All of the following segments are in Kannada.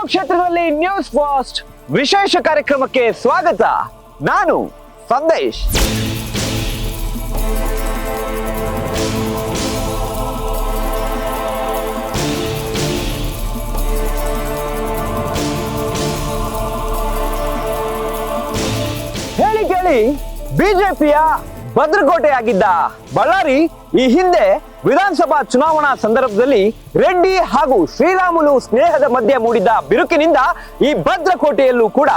ಕ್ಷೇತ್ರದಲ್ಲಿ ನ್ಯೂಸ್ ಫಾಸ್ಟ್ ವಿಶೇಷ ಕಾರ್ಯಕ್ರಮಕ್ಕೆ ಸ್ವಾಗತ. ನಾನು ಸಂದೇಶ್. ಹೇಳಿ ಕೇಳಿ ಬಿಜೆಪಿಯ ಭದ್ರಕೋಟೆಯಾಗಿದ್ದ ಬಳ್ಳಾರಿ ಈ ಹಿಂದೆ ವಿಧಾನಸಭಾ ಚುನಾವಣಾ ಸಂದರ್ಭದಲ್ಲಿ ರೆಡ್ಡಿ ಹಾಗೂ ಶ್ರೀರಾಮುಲು ಸ್ನೇಹದ ಮಧ್ಯೆ ಮೂಡಿದ್ದ ಬಿರುಕಿನಿಂದ ಈ ಭದ್ರಕೋಟೆಯಲ್ಲೂ ಕೂಡ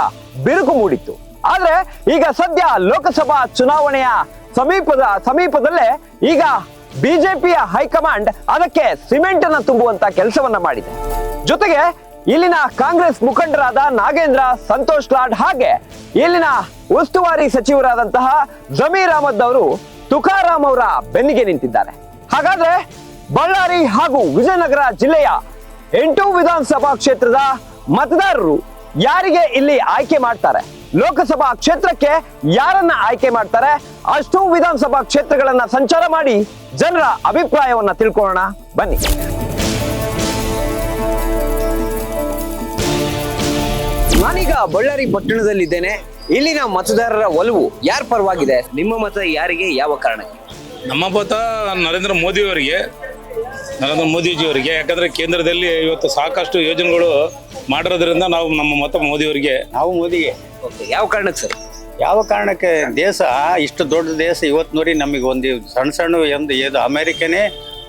ಬಿರುಕು ಮೂಡಿತ್ತು. ಆದ್ರೆ ಈಗ ಸದ್ಯ ಲೋಕಸಭಾ ಚುನಾವಣೆಯ ಸಮೀಪದಲ್ಲೇ ಈಗ ಬಿಜೆಪಿಯ ಹೈಕಮಾಂಡ್ ಅದಕ್ಕೆ ಸಿಮೆಂಟ್ ಅನ್ನು ತುಂಬುವಂತ ಕೆಲಸವನ್ನ ಮಾಡಿದೆ. ಜೊತೆಗೆ ಇಲ್ಲಿನ ಕಾಂಗ್ರೆಸ್ ಮುಖಂಡರಾದ ನಾಗೇಂದ್ರ, ಸಂತೋಷ್ ಲಾಡ್ ಹಾಗೆ ಇಲ್ಲಿನ ಉಸ್ತುವಾರಿ ಸಚಿವರಾದಂತಹ ಜಮೀರ್ ಅಹಮದ್ ಅವರು ತುಕಾರಾಂ ಅವರ ಬೆನ್ನಿಗೆ ನಿಂತಿದ್ದಾರೆ. ಹಾಗಾದ್ರೆ ಬಳ್ಳಾರಿ ಹಾಗೂ ವಿಜಯನಗರ ಜಿಲ್ಲೆಯ 8 ವಿಧಾನಸಭಾ ಕ್ಷೇತ್ರದ ಮತದಾರರು ಯಾರಿಗೆ ಇಲ್ಲಿ ಆಯ್ಕೆ ಮಾಡ್ತಾರೆ, ಲೋಕಸಭಾ ಕ್ಷೇತ್ರಕ್ಕೆ ಯಾರನ್ನ ಆಯ್ಕೆ ಮಾಡ್ತಾರೆ, ಅಷ್ಟು ವಿಧಾನಸಭಾ ಕ್ಷೇತ್ರಗಳನ್ನ ಸಂಚಾರ ಮಾಡಿ ಜನರ ಅಭಿಪ್ರಾಯವನ್ನ ತಿಳ್ಕೊಳ್ಳೋಣ ಬನ್ನಿ. ನಾನೀಗ ಬಳ್ಳಾರಿ ಪಟ್ಟಣದಲ್ಲಿದ್ದೇನೆ. ಇಲ್ಲಿನ ಮತದಾರರ ಒಲವು ಯಾರ ಪರವಾಗಿದೆ? ನಿಮ್ಮ ಮತ ಯಾರಿಗೆ, ಯಾವ ಕಾರಣಕ್ಕೆ? ನಮ್ಮ ಮತ ನರೇಂದ್ರ ಮೋದಿಯವರಿಗೆ, ನರೇಂದ್ರ ಮೋದಿಜಿಯವರಿಗೆ. ಯಾಕಂದ್ರೆ ಕೇಂದ್ರದಲ್ಲಿ ಇವತ್ತು ಸಾಕಷ್ಟು ಯೋಜನೆಗಳು ಮಾಡಿರೋದ್ರಿಂದ ನಾವು ನಮ್ಮ ಮತ ಮೋದಿಯವರಿಗೆ. ನಾವು ಮೋದಿಗೆ. ಯಾವ ಕಾರಣಕ್ಕೆ ಸರ್? ಯಾವ ಕಾರಣಕ್ಕೆ? ದೇಶ ಇಷ್ಟು ದೊಡ್ಡ ದೇಶ ಇವತ್ತು ನೋಡಿ ನಮಗೆ ಒಂದು ಸಣ್ಣ ಇದು ಅಮೆರಿಕನೇ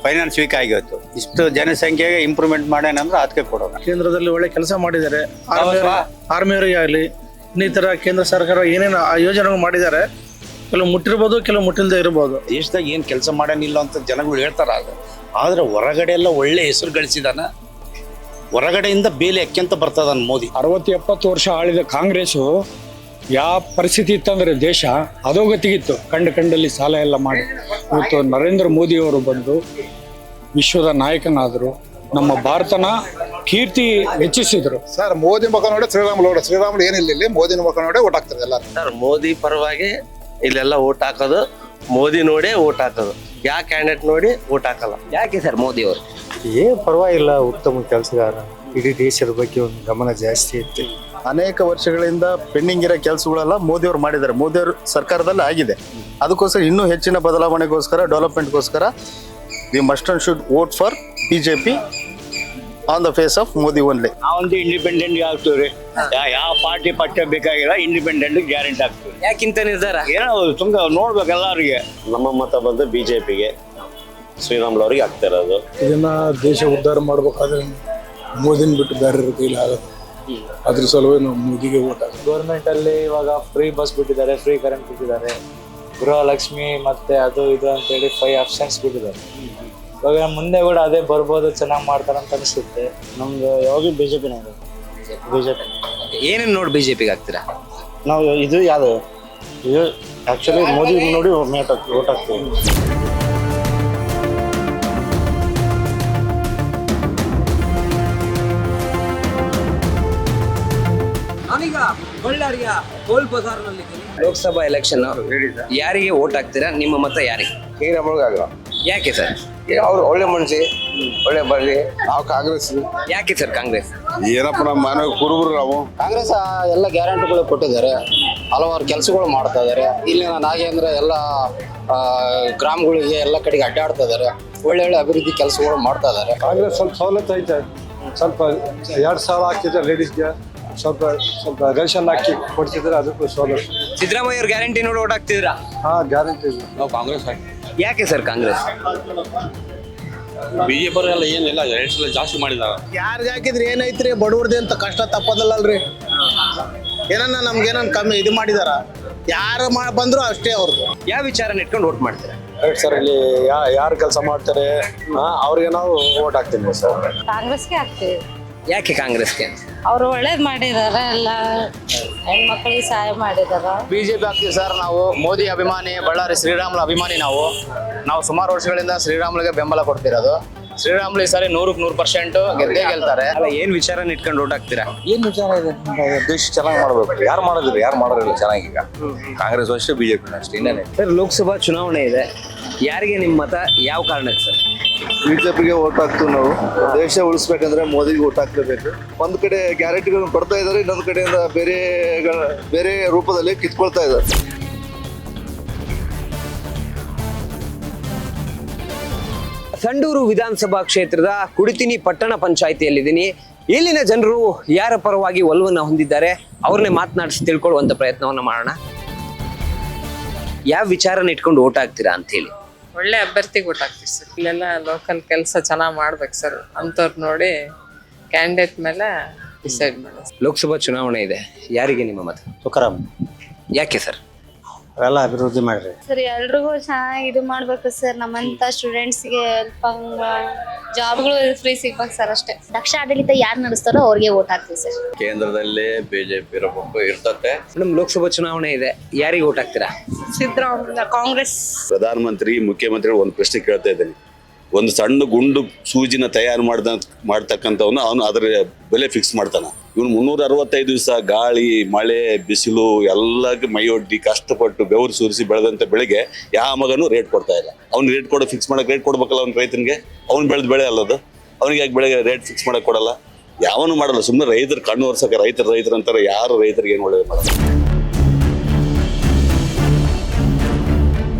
ಫೈನಾನ್ಸ್ ವೀಕ್ ಆಗಿತ್ತು. ಇಷ್ಟು ಜನಸಂಖ್ಯೆಗೆ ಇಂಪ್ರೂವ್ಮೆಂಟ್ ಮಾಡ್ಯಾನಂದ್ರೆ ಅದಕ್ಕೆ ಕೊಡೋಣ. ಕೇಂದ್ರದಲ್ಲಿ ಒಳ್ಳೆ ಕೆಲಸ ಮಾಡಿದ್ದಾರೆ. ಆರ್ಮಿಯವರಿಗೆ ಆಗಲಿ ಇನ್ನಿತರ ಕೇಂದ್ರ ಸರ್ಕಾರ ಏನೇನು ಯೋಜನೆಗಳು ಮಾಡಿದ್ದಾರೆ, ಕೆಲವು ಮುಟ್ಟಿರ್ಬೋದು, ಕೆಲವು ಮುಟ್ಟಿಲ್ದೇ ಇರ್ಬೋದು. ದೇಶದಾಗ ಏನ್ ಕೆಲಸ ಮಾಡಾನಿಲ್ಲ ಅಂತ ಜನಗಳು ಹೇಳ್ತಾರ. ಆದ್ರೆ ಹೊರಗಡೆ ಎಲ್ಲ ಒಳ್ಳೆ ಹೆಸರು ಗಳಿಸಿದಾನ. ಹೊರಗಡೆಯಿಂದ ಬೇಲಿ ಅಕ್ಕಿಂತ ಬರ್ತದ ಮೋದಿ. 60-70 ವರ್ಷ ಆಳಿದ ಕಾಂಗ್ರೆಸ್ಸು ಯಾವ ಪರಿಸ್ಥಿತಿ ಇತ್ತಂದ್ರೆ ದೇಶ ಅಧೋಗತಿಗಿತ್ತು. ಕಂಡಲ್ಲಿ ಸಾಲ ಎಲ್ಲ ಮಾಡಿ ಇವತ್ತು ನರೇಂದ್ರ ಮೋದಿಯವರು ಬಂದು ವಿಶ್ವದ ನಾಯಕನಾದರು. ನಮ್ಮ ಭಾರತನ ಕೀರ್ತಿ ಹೆಚ್ಚಿಸಿದ್ರು. ಸರ್ ಮೋದಿ ಮುಖ ನೋಡಿ ಶ್ರೀರಾಮುಲು ಏನಿಲ್ಲ, ಇಲ್ಲಿ ಮೋದಿನ ಮುಖ ನೋಡಿ ಓಟ್ ಹಾಕ್ತಾರೆ ಎಲ್ಲ. ಸರ್ ಮೋದಿ ಪರವಾಗಿ ಇಲ್ಲೆಲ್ಲ ಓಟ್ ಹಾಕೋದು, ಮೋದಿ ನೋಡಿ ಓಟ್ ಹಾಕೋದು. ಯಾವ ಕ್ಯಾಂಡಿಡೇಟ್ ನೋಡಿ ಓಟ್ ಹಾಕಲ್ಲ. ಯಾಕೆ ಸರ್ ಮೋದಿ ಅವರು? ಪರವಾಗಿಲ್ಲ, ಉತ್ತಮ ಕೆಲಸಗಾರ. ಇಡೀ ದೇಶದ ಬಗ್ಗೆ ಒಂದು ಗಮನ ಜಾಸ್ತಿ ಐತಿ. ಅನೇಕ ವರ್ಷಗಳಿಂದ ಪೆಂಡಿಂಗ್ ಇರೋ ಕೆಲಸಗಳೆಲ್ಲ ಮೋದಿಯವರು ಮಾಡಿದ್ದಾರೆ. ಮೋದಿಯವರು ಸರ್ಕಾರದಲ್ಲಿ ಆಗಿದೆ. ಅದಕ್ಕೋಸ್ಕರ ಇನ್ನೂ ಹೆಚ್ಚಿನ ಬದಲಾವಣೆಗೋಸ್ಕರ, ಡೆವಲಪ್ಮೆಂಟ್ಗೋಸ್ಕರ we must and should vote for BJP on the face of Modi only. ನಾವೊಂದು ಇಂಡಿಪೆಂಡೆಂಟ್ ಆಗ್ತೀವಿ. ಯಾವ ಪಾರ್ಟಿ ಪಠ್ಯ ಬೇಕಾಗಿಲ್ಲ, ಇಂಡಿಪೆಂಡೆಂಟ್ ಗ್ಯಾರಂಟಿ ಆಗ್ತೀವಿ. ಯಾಕಿಂತ ನಿರ್ಧಾರ? ಏನೋ ತುಂಬ ನೋಡ್ಬೇಕು ಎಲ್ಲರಿಗೆ. ನಮ್ಮ ಮತ ಬಂದು ಬಿಜೆಪಿಗೆ, ಶ್ರೀರಾಮುಲು ಅವರಿಗೆ ಆಗ್ತಾ ಇರೋದು. ಇದನ್ನ ದೇಶ ಉದ್ಧಾರ ಮಾಡ್ಬೇಕಾದ್ರೆ ಮೋದಿನ ಬಿಟ್ಟು ಬೇರೆ ಕೈಲಿ ಆಗೋದು. ಅದ್ರ ಸಲುವಾಗಿ ನಾವು ಮೋದಿಗೆ ಓಟ್ ಹಾಕೋದು. ಗೌರ್ಮೆಂಟ್ ಅಲ್ಲಿ ಇವಾಗ ಫ್ರೀ ಬಸ್ ಬಿಟ್ಟಿದ್ದಾರೆ, ಫ್ರೀ ಕರೆಂಟ್ ಬಿಟ್ಟಿದ್ದಾರೆ, ಗೃಹಲಕ್ಷ್ಮಿ ಮತ್ತೆ ಅದು ಇದು ಅಂತೇಳಿ 5 ಆಪ್ಷನ್ಸ್ ಬಿಟ್ಟಿದ್ದಾರೆ. ಇವಾಗ ಮುಂದೆ ಕೂಡ ಅದೇ ಬರ್ಬೋದು, ಚೆನ್ನಾಗಿ ಮಾಡ್ತಾರಂತ ಅನಿಸುತ್ತೆ. ನಮ್ದು ಯಾವಾಗಲೂ ಬಿಜೆಪಿನೇ ಇದೆ. ಬಿಜೆಪಿ ಏನೇನು ನೋಡಿ ಬಿಜೆಪಿಗೆ ಆಗ್ತೀರಾ? ನಾವು ಇದು ಯಾವುದು ಇದು ಆಕ್ಚುಲಿ ಮೋದಿ ನೋಡಿ ಓಟ್ ಹಾಕ್ತೀವಿ. ನಾನೀಗ ಬಳ್ಳಾರಿಯ ಟೋಲ್ ಬಜಾರ್ನಲ್ಲಿ ಲೋಕಸಭಾ ಎಲೆಕ್ಷನ್ ಯಾರಿಗೆ ಓಟ್ ಹಾಕ್ತೀರಾ? ನಿಮ್ಮ ಮತ ಯಾರಿಗೆ? ಶ್ರೀರಾಮುಲು. ಯಾಕೆ ಸರ್? ಅವ್ರು ಒಳ್ಳೆ ಮನುಷ್ಯ, ಒಳ್ಳೆ ಬರ್ಲಿ. ನಾವು ಕಾಂಗ್ರೆಸ್. ಯಾಕೆ ಸರ್ ಕಾಂಗ್ರೆಸ್? ಏನಪ್ಪ ನಮ್ಮ ಮನೆ ಕುರುಬರು ನಾವು. ಕಾಂಗ್ರೆಸ್ ಎಲ್ಲ ಗ್ಯಾರಂಟಿಗಳು ಕೊಟ್ಟಿದ್ದಾರೆ, ಹಲವಾರು ಕೆಲಸಗಳು ಮಾಡ್ತಾ ಇದ್ದಾರೆ. ಇಲ್ಲಿನ ನಾಗೇಂದ್ರ ಎಲ್ಲ ಗ್ರಾಮಗಳಿಗೆ ಎಲ್ಲ ಕಡೆಗೆ ಅಡ್ಡಾಡ್ತಾ ಇದ್ದಾರೆ. ಒಳ್ಳೆ ಅಭಿವೃದ್ಧಿ ಕೆಲಸಗಳು ಮಾಡ್ತಾ ಇದ್ದಾರೆ. ಕಾಂಗ್ರೆಸ್ ಸ್ವಲ್ಪ ಸವಲತ್ತು ಐತೆ. ಸ್ವಲ್ಪ 2,000 ಹಾಕಿದ್ರೆ ಲೇಡೀಸ್ಗೆ, ಸ್ವಲ್ಪ ರೇಷನ್ ಹಾಕಿ ಕೊಡ್ತಿದ್ರೆ ಅದಕ್ಕೂ ಸವಲತ್ತು. ಸಿದ್ದರಾಮಯ್ಯ ಅವ್ರ ಗ್ಯಾರಂಟಿ ನೋಡಿ ಓಟ್ ಹಾಕ್ತಿದ್ರಾ? ಗ್ಯಾರಂಟಿ. ನಾವು ಕಾಂಗ್ರೆಸ್ ಹಾಕಿ. ಯಾಕೆ ಸರ್ ಕಾಂಗ್ರೆಸ್? ಬಿಜೆಪಿ ಎಲ್ಲ ಏನಿಲ್ಲ, ರೇಟ್ಸ್ ಎಲ್ಲ ಜಾಸ್ತಿ ಮಾಡಿದಾರ. ಯಾರಿಗೆ ಹಾಕಿದ್ರೆ ಏನೈತ್ರಿ, ಬಡವ್ರದ್ದು ಅಂತ ಕಷ್ಟ ತಪ್ಪದಲ್ಲಲ್ರಿ. ಏನನ್ನ ನಮ್ಗೇನನ್ನ ಕಮ್ಮಿ ಇದು ಮಾಡಿದಾರ, ಯಾರು ಬಂದ್ರು ಅಷ್ಟೇ ಅವ್ರದ್ದು. ಯಾವ ವಿಚಾರನ ಇಟ್ಕೊಂಡು ಓಟ್ ಮಾಡ್ತೀರಾ? ಸರ್ ಇಲ್ಲಿ ಯಾರು ಕೆಲಸ ಮಾಡ್ತಾರೆ ಅವ್ರಿಗೆ ನಾವು ಓಟ್ ಹಾಕ್ತೀವಿ ಸರ್. ಕಾಂಗ್ರೆಸ್ಗೆ ಹಾಕ್ತೀವಿ. ಯಾಕೆ ಕಾಂಗ್ರೆಸ್ಗೆ? ಅವರು ಒಳ್ಳೇದ್ ಮಾಡಿದಾರೆ, ಎಲ್ಲ ಹೆಣ್ಮಕ್ಳಿಗೆ ಸಹಾಯ ಮಾಡಿದಾರ. ಬಿಜೆಪಿ ಹಾಕ್ತೀವಿ ಸರ್. ನಾವು ಮೋದಿ ಅಭಿಮಾನಿ, ಬಳ್ಳಾರಿ ಶ್ರೀರಾಮುಲು ಅಭಿಮಾನಿ. ನಾವು ಸುಮಾರು ವರ್ಷಗಳಿಂದ ಶ್ರೀರಾಮುಲಿಗೆ ಬೆಂಬಲ ಕೊಡ್ತಿರೋದು. ಶ್ರೀರಾಮುಲು ಈ ಸಾರಿ 100% ಗೆದ್ದೇ ಗೆಲ್ತಾರೆ. ಅಲ್ಲ, ಏನ್ ವಿಚಾರನ ಇಟ್ಕೊಂಡು ಓಟ್ ಹಾಕ್ತೀರಾ? ಏನ್ ವಿಚಾರ ಇದೆ? ದೇಶ ಚೆನ್ನಾಗಿ ಮಾಡ್ಬೇಕು. ಯಾರು ಮಾಡೋದಿಲ್ಲ, ಯಾರು ಮಾಡೋದಿಲ್ಲ ಚೆನ್ನಾಗಿ. ಈಗ ಕಾಂಗ್ರೆಸ್ ಅಷ್ಟೇ, ಬಿಜೆಪಿ ಅಷ್ಟೇ. ಇನ್ನೇನೆ ಸರ್ ಲೋಕಸಭಾ ಚುನಾವಣೆ ಇದೆ, ಯಾರಿಗೆ ನಿಮ್ಮ ಮತ, ಯಾವ ಕಾರಣಕ್ಕೆ ಸರ್? ಬಿಜೆಪಿಗೆ ಓಟ್ ಹಾಕ್ತೀವಿ ನಾವು. ದೇಶ ಉಳಿಸ್ಬೇಕಂದ್ರೆ ಮೋದಿಗೆ ಓಟ್ ಹಾಕ್ಲೇಬೇಕು. ಒಂದ್ ಕಡೆ ಗ್ಯಾರಂಟಿಗಳನ್ನು ಕೊಡ್ತಾ ಇದ್ದಾರೆ, ಇನ್ನೊಂದು ಕಡೆಯಿಂದ ಬೇರೆ ರೂಪದಲ್ಲಿ ಕಿತ್ಕೊಳ್ತಾ ಇದ್ದಾರೆ. ಸಂಡೂರು ವಿಧಾನಸಭಾ ಕ್ಷೇತ್ರದ ಕುಡಿತಿನಿ ಪಟ್ಟಣ ಪಂಚಾಯಿತಿಯಲ್ಲಿದ್ದೀನಿ. ಇಲ್ಲಿನ ಜನರು ಯಾರ ಪರವಾಗಿ ಒಲವನ್ನು ಹೊಂದಿದ್ದಾರೆ ಅವ್ರನ್ನೇ ಮಾತನಾಡಿಸಿ ತಿಳ್ಕೊಳ್ಳುವಂತ ಪ್ರಯತ್ನವನ್ನ ಮಾಡೋಣ. ಯಾವ ವಿಚಾರನ ಇಟ್ಕೊಂಡು ಓಟ್ ಹಾಕ್ತೀರಾ ಅಂತ ಹೇಳಿ? ಒಳ್ಳೆ ಅಭ್ಯರ್ಥಿಗೆ ಓಟ್ ಹಾಕ್ತೀವಿ ಸರ್. ಇಲ್ಲೆಲ್ಲ ಲೋಕಲ್ ಕೆಲಸ ಚೆನ್ನಾಗಿ ಮಾಡ್ಬೇಕು ಸರ್. ಅಂಥವ್ರು ನೋಡಿ ಕ್ಯಾಂಡಿಡೇಟ್ ಮೇಲೆ ಡಿಸೈಡ್ ಮಾಡಿ. ಲೋಕಸಭಾ ಚುನಾವಣೆ ಇದೆ, ಯಾರಿಗೆ ನಿಮ್ಮ ಮತ? ತುಕಾರಾಮ್. ಯಾಕೆ ಸರ್? ಅವೆಲ್ಲ ಅಭಿವೃದ್ಧಿ ಮಾಡ್ರಿ. ಸರ್ ಎಲ್ರಿಗೂ ಚೆನ್ನಾಗಿ ಇದು ಮಾಡ್ಬೇಕು ಸರ್. ನಮ್ಮಂತ ಸ್ಟೂಡೆಂಟ್ಸ್ಗೆ ಹೆಲ್ಪ್ ಜಾಬ್ಗಳು ಫ್ರೀ ಸಿಗ್ಬೇಕು ಸರ್ ಅಷ್ಟೇ. ದಕ್ಷ ಆಡಳಿತ ಯಾರು ನಡೆಸ್ತಾರೋ ಅವ್ರಿಗೆ ಓಟ್ ಹಾಕ್ತೀವಿ ಸರ್. ಕೇಂದ್ರದಲ್ಲಿ ಬಿಜೆಪಿ ಇರಬೇಕು ಇರ್ತತೆ. ಮೇಡಮ್, ಲೋಕಸಭಾ ಚುನಾವಣೆ ಇದೆ, ಯಾರಿಗೆ ಓಟ್ ಹಾಕ್ತೀರಾ? ಸಿದ್ದರಾಮಯ್ಯ, ಕಾಂಗ್ರೆಸ್. ಪ್ರಧಾನಮಂತ್ರಿ ಮುಖ್ಯಮಂತ್ರಿಗಳು ಒಂದು ಪ್ರಶ್ನೆ ಕೇಳ್ತಾ ಇದ್ದೇನೆ. ಒಂದು ಸಣ್ಣ ಗುಂಡು ಸೂಜಿನ ತಯಾರು ಮಾಡ್ತಕ್ಕಂಥವನು ಅವನು ಅದರ ಬೆಲೆ ಫಿಕ್ಸ್ ಮಾಡ್ತಾನೆ. ಇವನು 365 ದಿವಸ ಗಾಳಿ ಮಳೆ ಬಿಸಿಲು ಎಲ್ಲ ಮೈಯೊಡ್ಡಿ ಕಷ್ಟಪಟ್ಟು ಬೆವರು ಸುರಿಸಿ ಬೆಳೆದಂತ ಬೆಳೆಗೆ ಯಾವ ಮಗನೂ ರೇಟ್ ಕೊಡ್ತಾ ಇಲ್ಲ. ಅವ್ನು ರೇಟ್ ಕೊಡೋ ಫಿಕ್ಸ್ ಮಾಡಕ್ಕೆ ರೇಟ್ ಕೊಡ್ಬೇಕಲ್ಲ ಅವ್ನ ರೈತನಿಗೆ. ಅವ್ನು ಬೆಳೆದ ಬೆಳೆ ಅಲ್ಲದು, ಅವನಿಗೆ ಯಾಕೆ ಬೆಳೆಗೆ ರೇಟ್ ಫಿಕ್ಸ್ ಮಾಡಕ್ ಕೊಡಲ್ಲ? ಯಾವನು ಮಾಡಲ್ಲ. ಸುಮ್ಮನೆ ರೈತರು ಕಣ್ಣು ಒರ್ಸಕ್ಕೆ ರೈತರು ಅಂತಾರೆ. ಯಾರು ರೈತರಿಗೆ ಏನು ಒಳ್ಳೇದು ಮಾಡಲ್ಲ.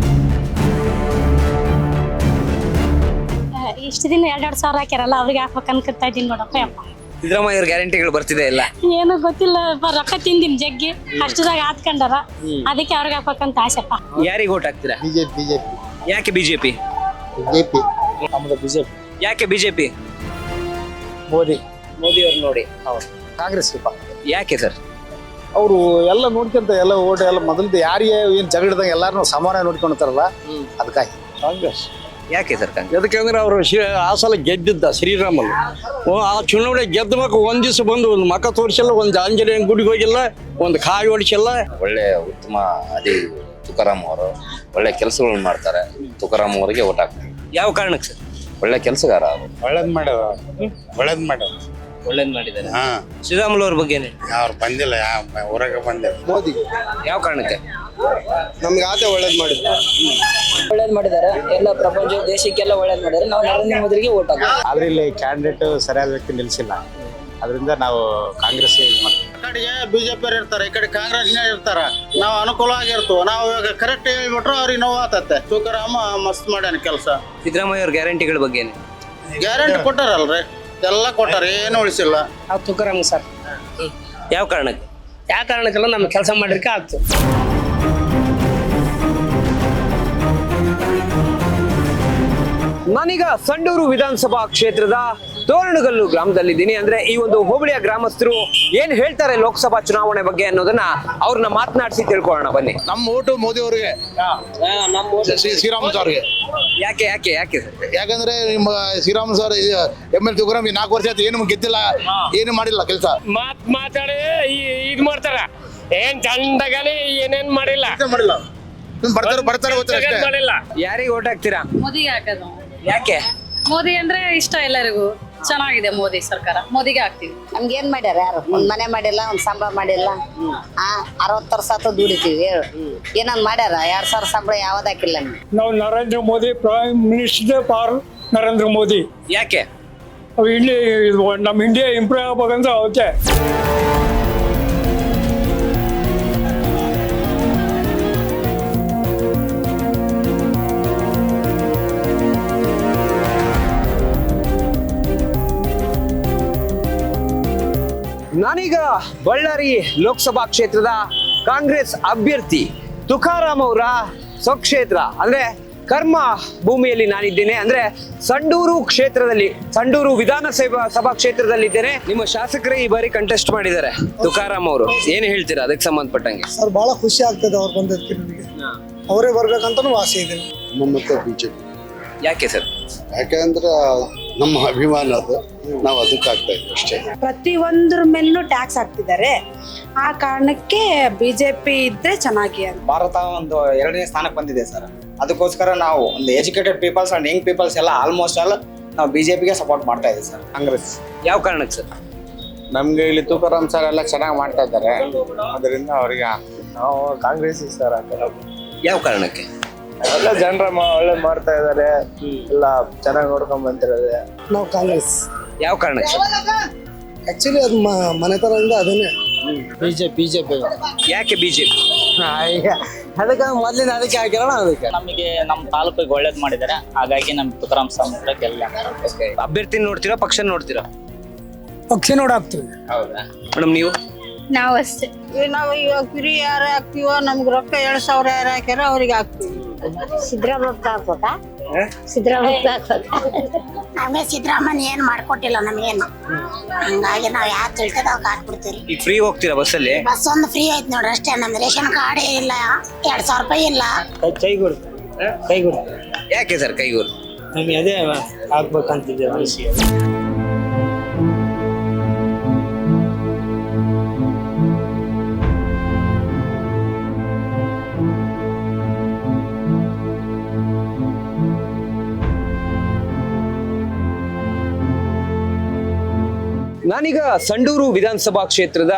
ಇಷ್ಟು ದಿನ 2 ಸಾವಿರ ಹಾಕ್ಯಾರಲ್ಲ, ಅವ್ರಿಗೆ ಹಾಕ್ಬೇಕು ಅನ್ಕೊತಾ ಇದ್ದೀನಿ ನೋಡಪ್ಪ. ಯಪ್ಪ, ಸಿದ್ದರಾಮಯ್ಯ ಅವ್ರ ಗ್ಯಾರಂಟಿಗಳು ಬರ್ತಿದೆ ಇಲ್ಲ? ಏನು ಗೊತ್ತಿಲ್ಲ, ರೊಕ್ಕ ತಿಂದಿನಿ ಜಗ್ಗಿ, ಅಷ್ಟದಾಗ ಹಾತ್ಕೊಂಡಾರ, ಅದಕ್ಕೆ ಅವ್ರಿಗೆ ಹಾಕ್ಬೇಕಂತ ಆಸೆಪ್ಪ. ಯಾರಿಗೆ ಓಟ್ ಹಾಕ್ತೀರಾ? ಬಿಜೆಪಿ. ಯಾಕೆ ಬಿಜೆಪಿ? ನಮ್ದು ಬಿಜೆಪಿ. ಯಾಕೆ ಬಿಜೆಪಿ? ಮೋದಿ ಅವ್ರು ನೋಡಿ. ಕಾಂಗ್ರೆಸ್. ಯಾಕೆ ಸರ್? ಅವರು ಎಲ್ಲ ನೋಡ್ಕೊಂತ ಎಲ್ಲ ಓಟ್ ಎಲ್ಲ ಮೊದಲು ಯಾರಿಗೆ ಏನು ಜಗಳದಾಗ ಎಲ್ಲಾರು ಸಮಾನ ನೋಡ್ಕೊಂತಾರಲ್ಲ, ಅದಕ್ಕಾಗಿ ಕಾಂಗ್ರೆಸ್. ಯಾಕೆ ಸರ್ ಕಾಂಗ್ರೆಸ್? ಯಾಕಂದ್ರೆ ಅವರು ಆ ಸಲ ಗೆದ್ದಿದ್ದ ಶ್ರೀರಾಮಲ್ಲಿ. ಆ ಚುನಾವಣೆ ಗೆದ್ದಬೇಕು. ಒಂದ್ ದಿವಸ ಬಂದು ಒಂದು ಮಕ ತೋರಿಸಿಲ್ಲ, ಒಂದು ಆಂಜನೇಯನ ಗುಡಿಗೆ ಹೋಗಿಲ್ಲ, ಒಂದು ಕಾಯಿ ಹೊಡಿಸಿಲ್ಲ. ಒಳ್ಳೆ ಉತ್ತಮ ಅದೇ ತುಕಾರಾಮ್ ಅವರು ಒಳ್ಳೆ ಕೆಲಸಗಳನ್ನು ಮಾಡ್ತಾರೆ. ತುಕಾರಾಮ್ ಅವರಿಗೆ ಓಟ್ ಹಾಕ್ತೀವಿ. ಯಾವ ಕಾರಣಕ್ಕೆ ಸರ್? ಒಳ್ಳೆ ಕೆಲಸಗಾರ ಅವರು. ಒಳ್ಳೇದ್ ಮಾಡ್ಯಾರ. ಒಳ್ಳೇದ್ ಮಾಡಿದ್ದಾರೆ. ಶ್ರೀರಾಮುಲು ಅವ್ರ ಬಗ್ಗೆ ಅವ್ರು ಬಂದಿಲ್ಲ, ಹೊರಗೆ ಬಂದಿಲ್ಲ. ಮೋದಿ. ಯಾವ ಕಾರಣಕ್ಕೆ? ನಮ್ಗೆ ಆತ ಒಳ್ಳೇದ್ ಮಾಡಿದ್ರು. ಒಳ್ಳೇದ್ ಮಾಡಿದ್ದಾರೆ. ಎಲ್ಲ ಪ್ರಪಂಚ ದೇಶಕ್ಕೆಲ್ಲ ಒಳ್ಳೇದ್ ಮಾಡಿದ್ದಾರೆ. ನಾವು ನರೇಂದ್ರ ಮೋದಿಗೆ ಓಟ್ ಹಾಕ್ತೀವಿ. ಆದ್ರೆ ಇಲ್ಲಿ ಕ್ಯಾಂಡಿಡೇಟ್ ಸರಿಯಾದ ವ್ಯಕ್ತಿ ನಿಲ್ಸಿಲ್ಲ, ಅದರಿಂದ ನಾವು ಕಾಂಗ್ರೆಸ್ ಕಡೆಗೆ ಬಿಜೆಪಿ ಇರ್ತಾರೆ, ಈ ಕಡೆ ಕಾಂಗ್ರೆಸ್ ಇರ್ತಾರ. ನಾವು ಅನುಕೂಲವಾಗಿರ್ತೀವಿ. ನಾವು ಇವಾಗ ಕರೆಕ್ಟ್ ಹೇಳ್ಬಿಟ್ರು ಅವ್ರಿಗೆ ನೋವು ಆತತ್ತೆ. ತುಕಾರಾಮ ಮಸ್ತ್ ಮಾಡ್ಯಾನ ಕೆಲಸ. ಸಿದ್ದರಾಮಯ್ಯ ಅವ್ರ ಗ್ಯಾರಂಟಿಗಳ ಬಗ್ಗೆ ಗ್ಯಾರಂಟಿ ಕೊಟ್ಟಾರಲ್ರಿ, ಎಲ್ಲ ಕೊಟ್ಟಾರ, ಏನು ಉಳಿಸಿಲ್ಲ. ನಾವು ತುಕಾರಾಮ್ ಸರ್. ಯಾವ ಕಾರಣಕ್ಕೆ? ಯಾವ ಕಾರಣಕ್ಕೆಲ್ಲ ನಮ್ಮ ಕೆಲಸ ಮಾಡಿರ್ಕೆ ಆಗ್ತು. ನಾನೀಗ ಸಂಡೂರು ವಿಧಾನಸಭಾ ಕ್ಷೇತ್ರದ ತೋರಣಗಲ್ಲು ಗ್ರಾಮದಲ್ಲಿದ್ದೀನಿ. ಅಂದ್ರೆ ಈ ಒಂದು ಹೋಬಳಿಯ ಗ್ರಾಮಸ್ಥರು ಏನ್ ಹೇಳ್ತಾರೆ ಲೋಕಸಭಾ ಚುನಾವಣೆ ಬಗ್ಗೆ ಅನ್ನೋದನ್ನ ಅವ್ರನ್ನ ಮಾತನಾಡಿಸಿ ತಿಳ್ಕೊಳ್ಳೋಣ ಬನ್ನಿ. ನಮ್ಮ ಓಟು ಮೋದಿ ಅವರಿಗೆ, ಶ್ರೀರಾಮ್ ಅವ್ರಿಗೆ. ಯಾಕೆ ಯಾಕೆ ಯಾಕೆ ಯಾಕಂದ್ರೆ ನಿಮ್ಮ ಶ್ರೀರಾಮ್ ಸರ್ ML ತುಕಾರಾಮ್ 4 ವರ್ಷ ಆಯ್ತು, ಏನು ಗೆದ್ದಿಲ್ಲ, ಏನು ಮಾಡಿಲ್ಲ ಕೆಲಸ. ಮಾತಾಡಿ ಇದು ಮಾಡ್ತಾರ. ಏನ್ ಚಂದಗಲಿ ಏನೇನ್ ಮಾಡಿಲ್ಲ. ಬರ್ತಾರೆ ಮಾಡಿಲ್ಲ. ಯಾರಿಗೆ ಓಟ್ ಹಾಕ್ತೀರಾ? ಮೋದಿಗೆ ಹಾಕೋದು. ಯಾಕೆ? ಮೋದಿ ಅಂದ್ರೆ ಇಷ್ಟ ಎಲ್ಲರಿಗೂ. ಚೆನ್ನಾಗಿದೆ ಮೋದಿ ಸರ್ಕಾರ, ಮೋದಿಗೆ ಹಾಕ್ತೀವಿ. ನಮ್ಗೆ ಏನ್ ಮಾಡ್ಯಾರ? ಯಾರು ಒಂದ್ ಮನೆ ಮಾಡಿಲ್ಲ, ಒಂದ್ ಸಂಬಳ ಮಾಡಿಲ್ಲ. 60 ವರ್ಷ ಆತ ದುಡಿತೀವಿ, ಏನೊಂದ್ ಮಾಡ್ಯಾರ? 2000 ಸಂಬಳ ಯಾವ್ದು ಹಾಕಿಲ್ಲ. ನಾವು Narendra Modi prime minister for Narendra Modi. ಯಾಕೆ? ಇಲ್ಲಿ ನಮ್ಮ ಇಂಡಿಯಾ ಇಂಪ್ರೂವ್ ಆಗ್ಬೇಕಂದ್ರೆ ಅವತ್ತೆ. ನಾನೀಗ ಬಳ್ಳಾರಿ ಲೋಕಸಭಾ ಕ್ಷೇತ್ರದ ಕಾಂಗ್ರೆಸ್ ಅಭ್ಯರ್ಥಿ ತುಕಾರಾಮ್ ಅವರ ಸ್ವಕ್ಷೇತ್ರ ಅಂದ್ರೆ ಕರ್ಮ ಭೂಮಿಯಲ್ಲಿ ನಾನಿದ್ದೇನೆ. ಅಂದ್ರೆ ಸಂಡೂರು ಕ್ಷೇತ್ರದಲ್ಲಿ, ಸಂಡೂರು ವಿಧಾನಸಭಾ ಕ್ಷೇತ್ರದಲ್ಲಿದ್ದೇನೆ. ನಿಮ್ಮ ಶಾಸಕರೇ ಈ ಬಾರಿ ಕಂಟೆಸ್ಟ್ ಮಾಡಿದ್ದಾರೆ, ತುಕಾರಾಮ್ ಅವರು. ಏನ್ ಹೇಳ್ತೀರಾ ಅದಕ್ಕೆ ಸಂಬಂಧಪಟ್ಟಂಗೆ? ಸರ್, ಬಹಳ ಖುಷಿ ಆಗ್ತದೆ ಅವ್ರು ಬಂದದಕ್ಕೆ. ನನಗೆ ಅವರೇ ಬರ್ಬೇಕಂತನೂ ಆಸೆ ಇದೆ. ಮತ್ತೆ ಬಿಜೆಪಿ. ಯಾಕೆ ಸರ್? ಯಾಕಂದ್ರೆ ನಮ್ಮ ಅಭಿಮಾನ ಅದು, ನಾವು ಅದಕ್ಕೆ ಆಗ್ತಾ ಇದ್ದೀವಿ ಅಷ್ಟೇ. ಪ್ರತಿ ಒಂದ್ರ ಮೇಲೂ ಟ್ಯಾಕ್ಸ್ ಹಾಕ್ತಿದ್ದಾರೆ. ಆ ಕಾರಣಕ್ಕೆ ಬಿಜೆಪಿ ಇದ್ರೆ ಚೆನ್ನಾಗಿ. ಭಾರತ ಒಂದು 2ನೇ ಸ್ಥಾನಕ್ಕೆ ಬಂದಿದೆ ಸರ್. ಅದಕ್ಕೋಸ್ಕರ ನಾವು ಒಂದು educated peoples and young peoples ಎಲ್ಲ ಆಲ್ಮೋಸ್ಟ್ ಎಲ್ಲ ನಾವು ಬಿಜೆಪಿಗೆ ಸಪೋರ್ಟ್ ಮಾಡ್ತಾ ಇದ್ದೀವಿ ಸರ್. ಕಾಂಗ್ರೆಸ್. ಯಾವ ಕಾರಣಕ್ಕೆ ಸರ್? ನಮ್ಗೆ ಇಲ್ಲಿ ತುಕಾರಾಮ್ ಸರ್ ಎಲ್ಲ ಚೆನ್ನಾಗಿ ಮಾಡ್ತಾ ಇದ್ದಾರೆ, ಅದರಿಂದ ಅವರಿಗೆ ನಾವು ಕಾಂಗ್ರೆಸ್ ಸರ್. ಯಾವ ಕಾರಣಕ್ಕೆ? ಎಲ್ಲ ಜನರ ಒಳ್ಳೆ ಮಾಡ್ತಾ ಇದಾರೆ, ಎಲ್ಲ ಚೆನ್ನಾಗಿ ನೋಡ್ಕೊಂಡ್ ಬಂತಿರೋದೆ. ನಾವು ಕಾಂಗ್ರೆಸ್. ಯಾವ ಕಾರಣಕ್ಕೆ? ಆಕ್ಚುಲಿ ಅದು ಮನೆತನದಿಂದ ಅದನ್ನೇ. ಬಿಜೆಪಿ. ಯಾಕೆ ಬಿಜೆಪಿ? ಅದಕ್ಕೆ ಮೊದ್ಲಿನ ಅದಕ್ಕೆ ಹಾಕಿರೋಣ. ಅದಕ್ಕೆ ನಮಗೆ ನಮ್ಮ ತಾಲೂಕಿಗೆ ಒಳ್ಳೇದ್ ಮಾಡಿದ್ದಾರೆ, ಹಾಗಾಗಿ ನಮ್ ತುಕಾರಾಮ್ ಸಾಹೇಬ್ರ ಗೆಲ್ಲ. ಅಭ್ಯರ್ಥಿ ನೋಡ್ತೀರಾ, ಪಕ್ಷ ನೋಡ್ತೀರಾ? ಪಕ್ಷ ನೋಡಾಕ್ತೀವಿ. ಹೌದಾ ಮೇಡಮ್, ನೀವು? ನಾವು ಅಷ್ಟೇ. ನಾವು ಇವಾಗ ಫ್ರೀ ಯಾರು ಹಾಕ್ತಿವೋ, ನಮ್ಗೆ ರೊಕ್ಕ 2,000 ಯಾರು ಹಾಕ್ಯಾರ ಅವ್ರಿಗೆ ಹಾಕ್ತಿವಿ. ಸಿದ್ದರಾಮಯ್ಯ ಹಾಕ್ಬೇಕಾ? ಸಿದ್ದರಾಮಯ್ಯ ಹಾಕ್ಬೇಕಾ? ನಮಗೆ ಸಿದ್ದರಾಮಯ್ಯ ಏನ್ ಮಾಡ್ಕೊಟ್ಟಿಲ್ಲ ನಮಗೇನು, ಹಂಗಾಗಿ ನಾವ್ ಯಾರು ತಿಳ್ತದ ಅವ್ಕೆ ಹಾಕ್ಬಿಡ್ತೀವಿ. ಈಗ ಫ್ರೀ ಹೋಗ್ತೀರಾ ಬಸ್ಸಲ್ಲಿ? ಬಸ್ ಒಂದು ಫ್ರೀ ಐತಿ ನೋಡ್ರಿ ಅಷ್ಟೇ. ನಮ್ದು ರೇಷನ್ ಕಾರ್ಡ್ ಇಲ್ಲ, 2,000 ರೂಪಾಯಿ ಇಲ್ಲ. ಕೈಗೂರು. ಯಾಕೆ ಸರ್ ಕೈಗೂರು? ನಮ್ಗೆ ಅದೇ ಹಾಕ್ಬೇಕಂತಿದ್ದೆ ಮನಸ್ಸಿಗೆ. ನಾನೀಗ ಸಂಡೂರು ವಿಧಾನಸಭಾ ಕ್ಷೇತ್ರದ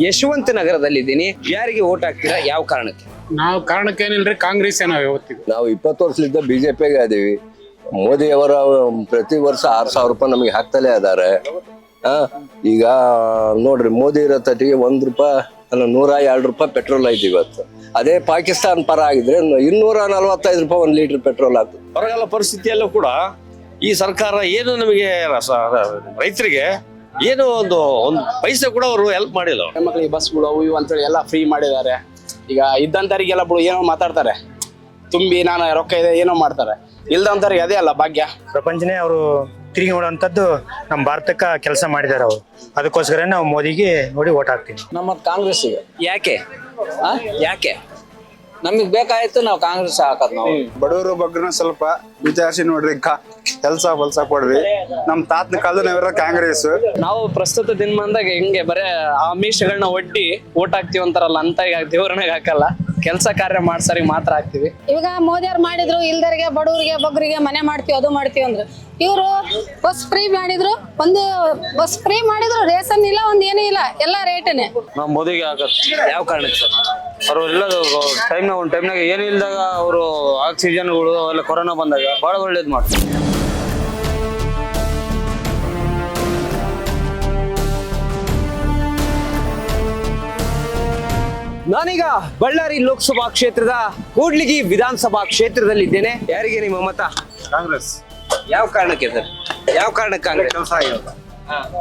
ಯಶವಂತ ನಗರದಲ್ಲಿದ್ದೀನಿ. ಯಾರಿಗೆ ವೋಟ್ ಹಾಕ್ತೀರಾ, ಯಾವ ಕಾರಣಕ್ಕೆ? ನಾವು ಕಾರಣಕ್ಕೇನಿಲ್ರಿ, ಕಾಂಗ್ರೆಸ್ ನಾವು ಯಾವತ್ತಿಗೂ. ನಾವು 20 ವರ್ಷದಿಂದ ಬಿಜೆಪಿಗೆ ಅದೀವಿ. ಮೋದಿ ಅವರ ಪ್ರತಿ ವರ್ಷ 6,000 ರೂಪಾಯಿ ನಮಗೆ ಹಾಕ್ತಲೇ ಅದಾರೆ. ಈಗ ನೋಡ್ರಿ, ಮೋದಿ ಇರೋ ತಟ್ಟಿಗೆ 1 ರೂಪಾಯಿ ಅಲ್ಲ 102 ರೂಪಾಯಿ ಪೆಟ್ರೋಲ್ ಐತಿ ಇವತ್ತು. ಅದೇ ಪಾಕಿಸ್ತಾನ ಪರ ಆಗಿದ್ರೆ 245 ರೂಪಾಯಿ 1 ಲೀಟರ್ ಪೆಟ್ರೋಲ್ ಆಗ್ತದೆ. ಬರಗಾಲ ಪರಿಸ್ಥಿತಿಯಲ್ಲೂ ಕೂಡ ಈ ಸರ್ಕಾರ ಏನು ನಮಗೆ ರೈತರಿಗೆ ಏನು ಒಂದು ಪೈಸೆ ಕೂಡ ಅವರು ಹೆಲ್ಪ್ ಮಾಡಿಲ್ಲ. ಮಕ್ಕಳಿಗೆ ಬಸ್ಗಳು ಅವು ಇವು ಅಂತೇಳಿ ಎಲ್ಲ ಫ್ರೀ ಮಾಡಿದ್ದಾರೆ. ಈಗ ಇದ್ದಂತರಿಗೆಲ್ಲ ಬಿಡು ಏನೋ ಮಾತಾಡ್ತಾರೆ, ತುಂಬಿ ನಾನು ರೊಕ್ಕ ಇದೆ ಏನೋ ಮಾಡ್ತಾರೆ. ಇಲ್ದಂತವ್ರಿಗೆ ಅದೇ ಅಲ್ಲ ಭಾಗ್ಯ. ಪ್ರಪಂಚನೇ ಅವರು ತಿರುಗಿ ನೋಡುವಂಥದ್ದು ನಮ್ಮ ಭಾರತಕ್ಕೆ ಕೆಲಸ ಮಾಡಿದ್ದಾರೆ ಅವರು. ಅದಕ್ಕೋಸ್ಕರ ನಾವು ಮೋದಿಗೆ ನೋಡಿ ಓಟ್ ಹಾಕ್ತೀವಿ. ನಮ್ಮ ಕಾಂಗ್ರೆಸ್ಸಿಗೆ. ಯಾಕೆ? ಯಾಕೆ ನಮಗ್ ಬೇಕಾಯ್ತು, ನಾವು ಕಾಂಗ್ರೆಸ್ ಹಾಕದ್. ನಾವು ಬಡವರು ಬಗ್ಗನ ಸ್ವಲ್ಪ ವಿಚಾರಿಸಿ ನೋಡ್ರಿ, ಕೆಲಸ ಬಲ್ಸ ಕೊಡ್ರಿ. ನಮ್ ತಾತನ ಕಾಲದ ನಾವಿರೋ ಕಾಂಗ್ರೆಸ್. ನಾವು ಪ್ರಸ್ತುತ ದಿನಮಾನದಾಗ ಹಿಂಗೆ ಬರೇ ಆಮಿಷಗಳನ್ನ ಒಡ್ಡಿ ಓಟ್ ಹಾಕ್ತಿವಿ ಅಂತಾರಲ್ಲ, ಅಂತ ದೇವ್ರನಾಗ ಹಾಕಲ್ಲ, ಕೆಲಸ ಕಾರ್ಯ ಮಾಡ್ಸರಿಗೆ ಮಾತ್ರ ಹಾಕ್ತಿವಿ. ಇವಾಗ ಮೋದಿ ಅವ್ರು ಮಾಡಿದ್ರು, ಇಲ್ದರಿಗೆ ಬಡವರಿಗೆ ಬಗ್ಗರಿಗೆ ಮನೆ ಮಾಡ್ತೀವಿ ಅದು ಮಾಡ್ತೀವಿ ಅಂದ್ರು. ಇವರು ಬಸ್ ಫ್ರೀ ಮಾಡಿದ್ರು, ಒಂದು ಬಸ್ ಫ್ರೀ ಮಾಡಿದ್ರು, ರೇಷನ್ ಇಲ್ಲ, ಒಂದ್ ಏನೂ ಇಲ್ಲ, ಎಲ್ಲ ರೇಟನೇ. ನಾವು ಮೋದಿಗೆ ಹಾಕತ್. ಯಾವ ಕಾರಣಕ್ಕೆ ಸರ್? ಅವರು ಎಲ್ಲ ಒಂದು ಟೈಮ್ನಾಗ ಏನು ಇಲ್ದಾಗ ಅವರು ಆಕ್ಸಿಜನ್ಗಳು ಎಲ್ಲ ಕೊರೋನಾ ಬಂದಾಗ ಬಹಳ ಒಳ್ಳೇದು ಮಾಡ್ತಾರೆ. ನಾನೀಗ ಬಳ್ಳಾರಿ ಲೋಕಸಭಾ ಕ್ಷೇತ್ರದ ಕೂಡ್ಲಿಗಿ ವಿಧಾನಸಭಾ ಕ್ಷೇತ್ರದಲ್ಲಿದ್ದೇನೆ. ಯಾರಿಗೆ ನಿಮ್ಮ ಮತ? ಕಾಂಗ್ರೆಸ್. ಯಾವ ಕಾರಣಕ್ಕೆ ಸರ್? ಯಾವ ಕಾರಣಕ್ಕೆ ಕಾಂಗ್ರೆಸ್? ಕೆಲಸ ಆಗಿರೋದು,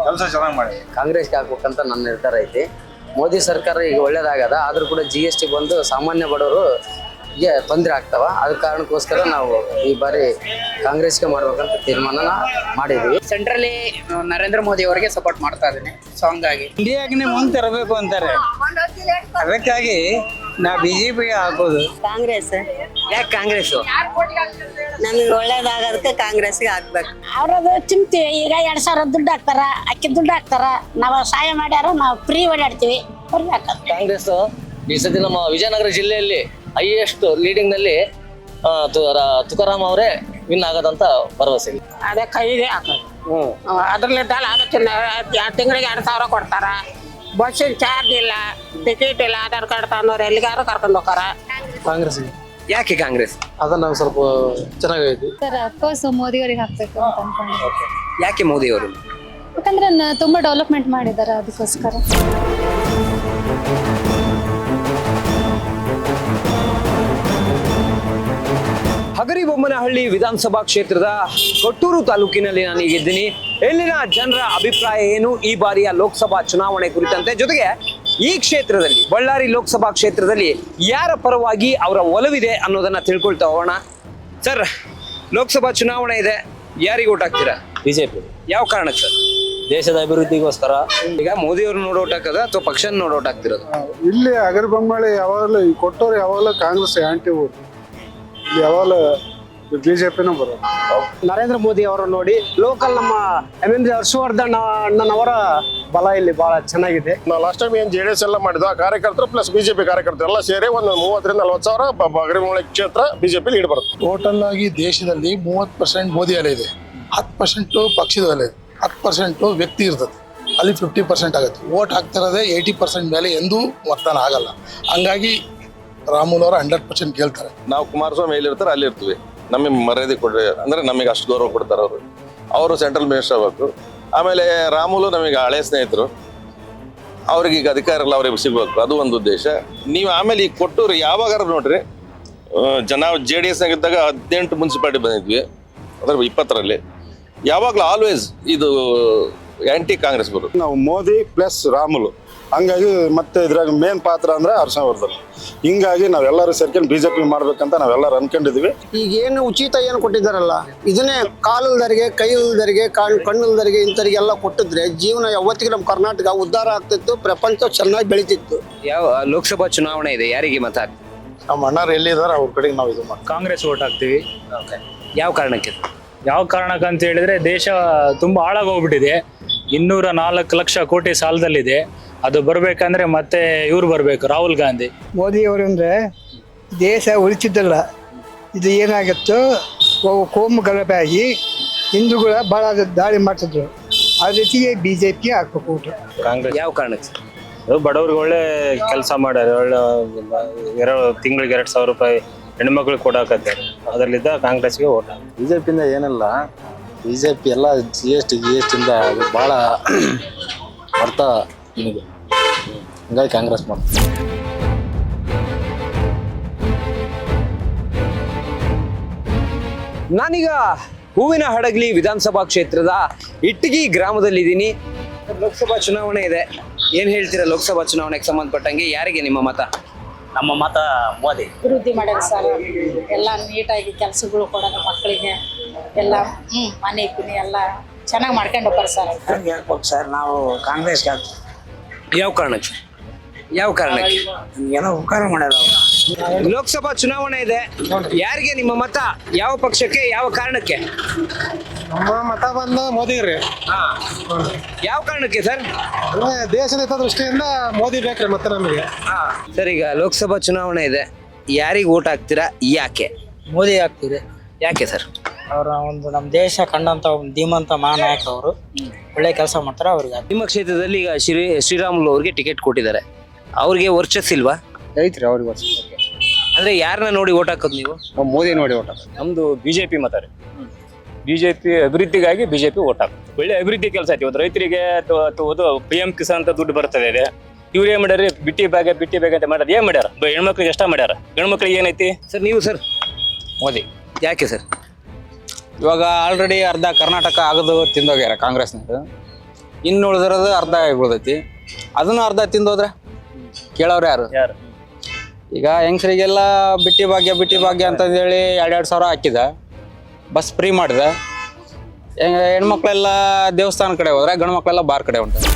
ಕೆಲಸ ಚೆನ್ನಾಗಿ ಮಾಡಿ. ಕಾಂಗ್ರೆಸ್ಗೆ ಹಾಕ್ಬೇಕಂತ ನನ್ನ ನಿರ್ಧಾರ ಐತಿ. ಮೋದಿ ಸರ್ಕಾರ ಈಗ ಒಳ್ಳೇದಾಗದ, ಆದ್ರೂ ಕೂಡ GST ಬಂದು ಸಾಮಾನ್ಯ ಬಡವರಿಗೆ ತೊಂದರೆ ಆಗ್ತಾವ. ಅದ ಕಾರಣಕ್ಕೋಸ್ಕರ ನಾವು ಈ ಬಾರಿ ಕಾಂಗ್ರೆಸ್ಗೆ ಮಾಡ್ಬೇಕಂತ ತೀರ್ಮಾನ ಮಾಡಿದ್ವಿ. ಸೆಂಟ್ರಲ್ಲಿ ನರೇಂದ್ರ ಮೋದಿ ಅವರಿಗೆ ಸಪೋರ್ಟ್ ಮಾಡ್ತಾ ಇದ್ದೀನಿ. ಸೊ ಹಂಗಾಗಿ ಇಂಡಿಯಾಗೆ ಮುಂದೆ ತರಬೇಕು ಅಂತಾರೆ, ಅದಕ್ಕಾಗಿ ನಾ ಬಿಜೆಪಿ ಹಾಕೋದು. ಕಾಂಗ್ರೆಸ್. ಯಾಕೆ ಕಾಂಗ್ರೆಸ್? ನಮ್ಗೆ ಒಳ್ಳೇದಾಗೋದಕ್ಕೆ ಕಾಂಗ್ರೆಸ್ಗೆ ಹಾಕ್ಬೇಕು. ಅವ್ರದ್ದು ಚಿಂತೀವಿ. ಈಗ 2,000 ದುಡ್ಡು ಹಾಕ್ತಾರ, ಅಕ್ಕಿ ದುಡ್ಡು ಹಾಕ್ತಾರ, ನಾವು ಸಹಾಯ ಮಾಡ್ಯಾರ, ನಾವು ಫ್ರೀ ಓಡಾಡ್ತೀವಿ. ಅವ್ರಿಗೆ ಹಾಕೋದು. ಕಾಂಗ್ರೆಸ್ ಈ ಸತಿ ನಮ್ಮ ವಿಜಯನಗರ ಜಿಲ್ಲೆಯಲ್ಲಿ ಹೈಯೆಸ್ಟ್ ಲೀಡಿಂಗ್ ನಲ್ಲಿ ತುಕಾರಾಮ್ ಅವರೇ ವಿನ್ ಆಗದಂತ ಭರವಸೆ ಇದೆ. ಅದೇ ಕೈಗೆ ಹಾಕೋದು. ಅದ್ರಲ್ಲಿದ್ದಲ್ಲ ಅದಕ್ಕೆ ತಿಂಗಳಿಗೆ 2,000 ಕೊಡ್ತಾರ. ಬಸ್ಸಿನ ಚಾರ್ಜ್ ಇಲ್ಲ, ಟಿಕೆಟ್ ಇಲ್ಲ, ಆಧಾರ್ ಕಾರ್ಡ್ ತಂದವ್ರು ಎಲ್ಲಿಗಾರು ಕರ್ಕೊಂಡು ಹೋಗಾರ. ಕಾಂಗ್ರೆಸ್. ಯಾಕೆ ಕಾಂಗ್ರೆಸ್? ಅದನ್ನ ಸ್ವಲ್ಪ ಚೆನ್ನಾಗೈತಿ. ಸರ್ ಅಫ್ಕೋರ್ಸ್ ಮೋದಿ ಅವರಿಗೆ ಹಾಕ್ಬೇಕು ಅಂತ ಅನ್ಕೊಂಡಿದ್ದೆ. ಯಾಕೆ ಮೋದಿ ಅವರು? ಯಾಕಂದ್ರೆ ತುಂಬಾ ಡೆವಲಪ್ಮೆಂಟ್ ಮಾಡಿದ್ದಾರೆ, ಅದಕ್ಕೋಸ್ಕರ. ಹಗರಿಬೊಮ್ಮನಹಳ್ಳಿ ವಿಧಾನಸಭಾ ಕ್ಷೇತ್ರದ ಕೊಟ್ಟೂರು ತಾಲೂಕಿನಲ್ಲಿ ನಾನೀಗಿದ್ದೀನಿ. ಇಲ್ಲಿನ ಜನರ ಅಭಿಪ್ರಾಯ ಏನು ಈ ಬಾರಿಯ ಲೋಕಸಭಾ ಚುನಾವಣೆ ಕುರಿತಂತೆ, ಜೊತೆಗೆ ಈ ಕ್ಷೇತ್ರದಲ್ಲಿ ಬಳ್ಳಾರಿ ಲೋಕಸಭಾ ಕ್ಷೇತ್ರದಲ್ಲಿ ಯಾರ ಪರವಾಗಿ ಅವರ ಒಲವಿದೆ ಅನ್ನೋದನ್ನ ತಿಳ್ಕೊಳ್ತಾ ಹೋಗೋಣ. ಸರ್, ಲೋಕಸಭಾ ಚುನಾವಣೆ ಇದೆ, ಯಾರಿಗೆ ಓಟ್ ಹಾಕ್ತೀರಾ? ಬಿಜೆಪಿ. ಯಾವ ಕಾರಣಕ್ಕೆ ಸರ್? ದೇಶದ ಅಭಿವೃದ್ಧಿಗೋಸ್ಕರ. ಈಗ ಮೋದಿ ಅವ್ರು ನೋಡೋಟ್ ಹಾಕದ ಅಥವಾ ಪಕ್ಷ ನೋಡೋಟ್ ಹಾಕ್ತಿರೋದು? ಇಲ್ಲಿ ಹಗರಿಬೊಮ್ಮನಹಳ್ಳಿ ಯಾವಾಗಲೂ ಈ ಕೊಟ್ಟೋರು ಯಾವಾಗಲೂ ಕಾಂಗ್ರೆಸ್ ಆಂಟಿ ಓಟ್. ಇಲ್ಲಿ ಯಾವಾಗಲೂ ಬಿಜೆಪಿನೂ ಬರೋದು. ನರೇಂದ್ರ ಮೋದಿ ಅವರು ನೋಡಿ, ಲೋಕಲ್ ನಮ್ಮ MMJ ಹರ್ಷವರ್ಧನ್ ಅಣ್ಣನವರ ಬಲ ಇಲ್ಲಿ ಬಹಳ ಚೆನ್ನಾಗಿದೆ. ನಾವು ಲಾಸ್ಟ್ ಟೈಮ್ ಏನು JDS ಎಲ್ಲ ಮಾಡಿದ್ವು, ಆ ಕಾರ್ಯಕರ್ತರು ಪ್ಲಸ್ ಬಿಜೆಪಿ ಕಾರ್ಯಕರ್ತರು ಎಲ್ಲ ಸೇರಿ ಒಂದು 30,000 ರಿಂದ 40,000 ಹಗರಿಬೊಮ್ಮನಹಳ್ಳಿ ಕ್ಷೇತ್ರ ಬಿಜೆಪಿ ಲೀಡ್ ಬರುತ್ತೆ. ಟೋಟಲ್ ಆಗಿ ದೇಶದಲ್ಲಿ 30% ಮೋದಿ ಅಲೆ ಇದೆ, 10% ಪಕ್ಷದ ಅಲೆ ಇದೆ, 10% ವ್ಯಕ್ತಿ ಇರ್ತದೆ. ಅಲ್ಲಿ 50% ಆಗುತ್ತೆ. ವೋಟ್ ಹಾಕ್ತಿರೋದೇ 80% ಮೇಲೆ ಎಂದೂ ಮತದಾನ ಆಗಲ್ಲ. ಹಂಗಾಗಿ ರಾಮುಲು ಅವರು 100% ಗೆಲ್ತಾರೆ. ನಾವು ಕುಮಾರಸ್ವಾಮಿ ಎಲ್ಲಿರ್ತಾರೆ ಅಲ್ಲಿ ಇರ್ತೀವಿ. ನಮಗೆ ಮರ್ಯಾದೆ ಕೊಡ್ರಿ ಅಂದ್ರೆ ನಮಗೆ ಅಷ್ಟು ಗೌರವ ಕೊಡ್ತಾರೆ ಅವರು ಸೆಂಟ್ರಲ್ ಮಿನಿಸ್ಟರ್ ಆಗಬೇಕು. ಆಮೇಲೆ ರಾಮುಲು ನಮಗೆ ಹಳೆ ಸ್ನೇಹಿತರು, ಅವ್ರಿಗೆ ಈಗ ಅಧಿಕಾರ ಎಲ್ಲ ಅವ್ರಿಗೆ ಸಿಗ್ಬೇಕು, ಅದು ಒಂದು ಉದ್ದೇಶ. ನೀವು ಆಮೇಲೆ ಈಗ ಕೊಟ್ಟರು ಯಾವಾಗಾರ ನೋಡ್ರಿ, ನಾವು JDS ನಾಗಿದ್ದಾಗ 18 ಮುನ್ಸಿಪಾಲಿಟಿ ಬಂದಿದ್ವಿ, ಅದ್ರ 20ರಲ್ಲಿ. ಯಾವಾಗಲೂ ಆಲ್ವೇಸ್ ಇದು ಆಂಟಿ ಕಾಂಗ್ರೆಸ್ ಬರುತ್ತೆ. ನಾವು ಮೋದಿ ಪ್ಲಸ್ ರಾಮುಲು, ಹಂಗಾಗಿ ಮತ್ತೆ ಇದ್ರಾಗ ಮೇನ್ ಪಾತ್ರ ಅಂದ್ರೆ ಹರ್ಷವರ್ಧನ್. ಹಿಂಗಾಗಿ ನಾವೆಲ್ಲರೂ ಸೇರ್ಕೊಂಡು BJP ಮಾಡ್ಬೇಕಂತ ನಾವೆಲ್ಲರೂ ಅನ್ಕೊಂಡಿದ್ವಿ. ಈಗ ಏನು ಉಚಿತ ಏನು ಕೊಟ್ಟಿದ್ದಾರಲ್ಲ, ಇದನ್ನೇ ಕಾಲಿಲ್ದರಿಗೆ, ಕೈ ಇಲ್ದರಿಗೆ, ಕಣ್ಣಿಲ್ದರಿಗೆ ಇಂಥವ್ರಿಗೆಲ್ಲ ಕೊಟ್ಟಿದ್ರೆ ಜೀವನ ಯಾವತ್ತಿಗೆ ನಮ್ಮ ಕರ್ನಾಟಕ ಉದ್ಧಾರ ಆಗ್ತಿತ್ತು, ಪ್ರಪಂಚ ಚೆನ್ನಾಗಿ ಬೆಳಿತಿತ್ತು. ಯಾವ ಲೋಕಸಭಾ ಚುನಾವಣೆ ಇದೆ, ಯಾರಿಗೆ ಮತ ಹಾಕ್ತೀವಿ? ನಮ್ಮ ಅಣ್ಣಾರು ಎಲ್ಲಿದ್ದಾರೆ ಅವ್ರ ಕಡೆಗೆ ನಾವು ಇದು ಮಾಡ್ತೀವಿ. ಕಾಂಗ್ರೆಸ್ ಓಟ್ ಹಾಕ್ತೀವಿ. ಯಾವ ಕಾರಣಕ್ಕೆ? ಯಾವ ಕಾರಣಕ್ಕೆ ಅಂತ ಹೇಳಿದ್ರೆ ದೇಶ ತುಂಬಾ ಹಾಳಾಗೋಗ್ಬಿಟ್ಟಿದೆ. 204 ಲಕ್ಷ ಕೋಟಿ ಸಾಲದಲ್ಲಿದೆ. ಅದು ಬರ್ಬೇಕಂದ್ರೆ ಮತ್ತೆ ಇವ್ರು ಬರ್ಬೇಕು, ರಾಹುಲ್ ಗಾಂಧಿ. ಮೋದಿ ಅವರಂದ್ರೆ ದೇಶ ಉಳಿತಿದ್ದಲ್ಲ, ಇದು ಏನಾಗಿತ್ತು, ಕೋಮು ಗಲಭೆ ಆಗಿ ಹಿಂದೂಗಳ ಭಾಳ ದಾಳಿ ಮಾಡ್ತಿದ್ರು. ಆ ರೀತಿಗೆ BJP ಹಾಕ್ಬೇಕು ಊಟ. ಕಾಂಗ್ರೆಸ್. ಯಾವ ಕಾರಣಕ್ಕೆ? ಬಡವ್ರಿಗೆ ಒಳ್ಳೆ ಕೆಲಸ ಮಾಡ್ಯಾರ. ಒಳ್ಳೆ ತಿಂಗಳಿಗೆ 2,000 ರೂಪಾಯಿ ಹೆಣ್ಮಕ್ಳಿಗೆ ಕೊಡಾಕತ್ತಾರೆ. ಅದರಲ್ಲಿದ್ದ ಕಾಂಗ್ರೆಸ್ಗೆ ಓಟ್. BJP ಏನಿಲ್ಲ, BJP ಎಲ್ಲ GST ಇಂದ ಅದು ಭಾಳ ಅರ್ಥ ನಿಮಗೆ, ಹಂಗಾಗಿ ಕಾಂಗ್ರೆಸ್ ಮಾಡ್ತೀವಿ. ನಾನೀಗ ಹೂವಿನ ಹಡಗಲಿ ವಿಧಾನಸಭಾ ಕ್ಷೇತ್ರದ ಇಟ್ಟಗಿ ಗ್ರಾಮದಲ್ಲಿದ್ದೀನಿ. ಲೋಕಸಭಾ ಚುನಾವಣೆ ಇದೆ, ಏನ್ ಹೇಳ್ತೀರಾ ಲೋಕಸಭಾ ಚುನಾವಣೆಗೆ ಸಂಬಂಧಪಟ್ಟಂಗೆ? ಯಾರಿಗೆ ನಿಮ್ಮ ಮತ? ನಮ್ಮ ಮತ ಮೋದಿ. ಅಭಿವೃದ್ಧಿ ಮಾಡ್ಯಾರ ಸರ್, ಎಲ್ಲ ನೀಟಾಗಿ ಕೆಲಸಗಳು ಕೊಡೋದು ಮಕ್ಕಳಿಗೆ ಎಲ್ಲ, ಮನೆ ಪಿನಿ ಎಲ್ಲ ಚೆನ್ನಾಗಿ ಮಾಡ್ಕೊಂಡು ಹೋಗ್ತಾರೆ ಸರ್. ಹೇಳ್ಬೇಕು ಸರ್, ನಾವು ಕಾಂಗ್ರೆಸ್ ಯಾವ ಕಾರಣಕ್ಕೆ? ಯಾವ ಕಾರಣಕ್ಕೆ? ಏನೋ ಉಪಕಾರ ಮಾಡ್ಯಾರ. ಲೋಕಸಭಾ ಚುನಾವಣೆ ಇದೆ, ಯಾರಿಗೆ ನಿಮ್ಮ ಮತ? ಯಾವ ಪಕ್ಷಕ್ಕೆ, ಯಾವ ಕಾರಣಕ್ಕೆ? ನಮ್ಮ ಮತ ಬಂದು ಮೋದಿ ರೀ. ಯಾವ ಕಾರಣಕ್ಕೆ ಸರ್? ದೇಶದ ಹಿತದೃಷ್ಟಿಯಿಂದ ಮೋದಿ ಬೇಕ್ರಿ ಮತ್ತೆ ನಮಗೆ. ಸರ್, ಈಗ ಲೋಕಸಭಾ ಚುನಾವಣೆ ಇದೆ, ಯಾರಿಗೆ ಓಟ್ ಹಾಕ್ತೀರಾ, ಯಾಕೆ? ಮೋದಿ ಆಗ್ತಿದೆ. ಯಾಕೆ ಸರ್? ಅವರ ಒಂದು ನಮ್ಮ ದೇಶ ಕಂಡಂತ ಒಂದು ಧೀಮಂತ ಮಹಾನಾಯಕ, ಅವರು ಒಳ್ಳೆ ಕೆಲಸ ಮಾಡ್ತಾರೆ. ಅವ್ರಿಗೆ ನಿಮ್ಮ ಕ್ಷೇತ್ರದಲ್ಲಿ ಈಗ ಶ್ರೀರಾಮುಲು ಅವ್ರಿಗೆ ಟಿಕೆಟ್ ಕೊಟ್ಟಿದ್ದಾರೆ, ಅವ್ರಿಗೆ ವರ್ಚಸ್ಸಿಲ್ವಾ? ಐತ್ರಿ ಅವ್ರಿಗೆ ವರ್ಷ. ಅಂದ್ರೆ ಯಾರನ್ನ ನೋಡಿ ಓಟ್ ಹಾಕೋದು ನೀವು? ಮೋದಿ ನೋಡಿ ಓಟ್ ಹಾಕೋದು. ನಮ್ದು BJP ಮತ ರೀ. BJP ಅಭಿವೃದ್ಧಿಗಾಗಿ BJP ಓಟ್ ಹಾಕೋದು. ಒಳ್ಳೆ ಅಭಿವೃದ್ಧಿ ಕೆಲಸ ಐತಿ. ಇವತ್ತು ರೈತರಿಗೆ PM ಕಿಸಾನ್ ಅಂತ ದುಡ್ಡು ಬರ್ತದೆ ಇದೆ. ಇವ್ರು ಏನ್ ಮಾಡ್ಯಾರ? ಬಿಟ್ಟಿ ಬ್ಯಾಗ್ ಅಂತ ಮಾಡ್ಯಾರ. ಏನ್ ಮಾಡ್ಯಾರ? ಹೆಣ್ಮಕ್ಳಿಗೆ ಎಷ್ಟ ಮಾಡ್ಯಾರ? ಗಂಡ್ಮಕ್ಳಿಗೆ ಏನೈತಿ? ಸರ್, ನೀವು ಸರ್? ಮೋದಿ. ಯಾಕೆ ಸರ್? ಇವಾಗ ಆಲ್ರೆಡಿ ಅರ್ಧ ಕರ್ನಾಟಕ ಆಗದು ತಿಂದೋಗ್ಯಾರ ಕಾಂಗ್ರೆಸ್ನವರು, ಇನ್ನು ಉಳಿದಿರೋದು ಅರ್ಧ ಉಳ್ದೈತಿ. ಅದನ್ನು ಅರ್ಧ ತಿಂದೋದ್ರೆ ಕೇಳೋರು ಯಾರು? ಈಗ ಹೆಂಗಸರಿಗೆಲ್ಲ ಬಿಟ್ಟಿ ಭಾಗ್ಯ ಅಂತಂದೇಳಿ 2,000 ಸಾವಿರ ಹಾಕಿದ, ಬಸ್ ಫ್ರೀ ಮಾಡಿದ. ಹೆಣ್ಮಕ್ಳೆಲ್ಲ ದೇವಸ್ಥಾನ ಕಡೆ ಹೋದ್ರೆ, ಗಂಡು ಮಕ್ಕಳೆಲ್ಲ ಬಾರ್ ಕಡೆ ಹೊಂಟಾರೆ.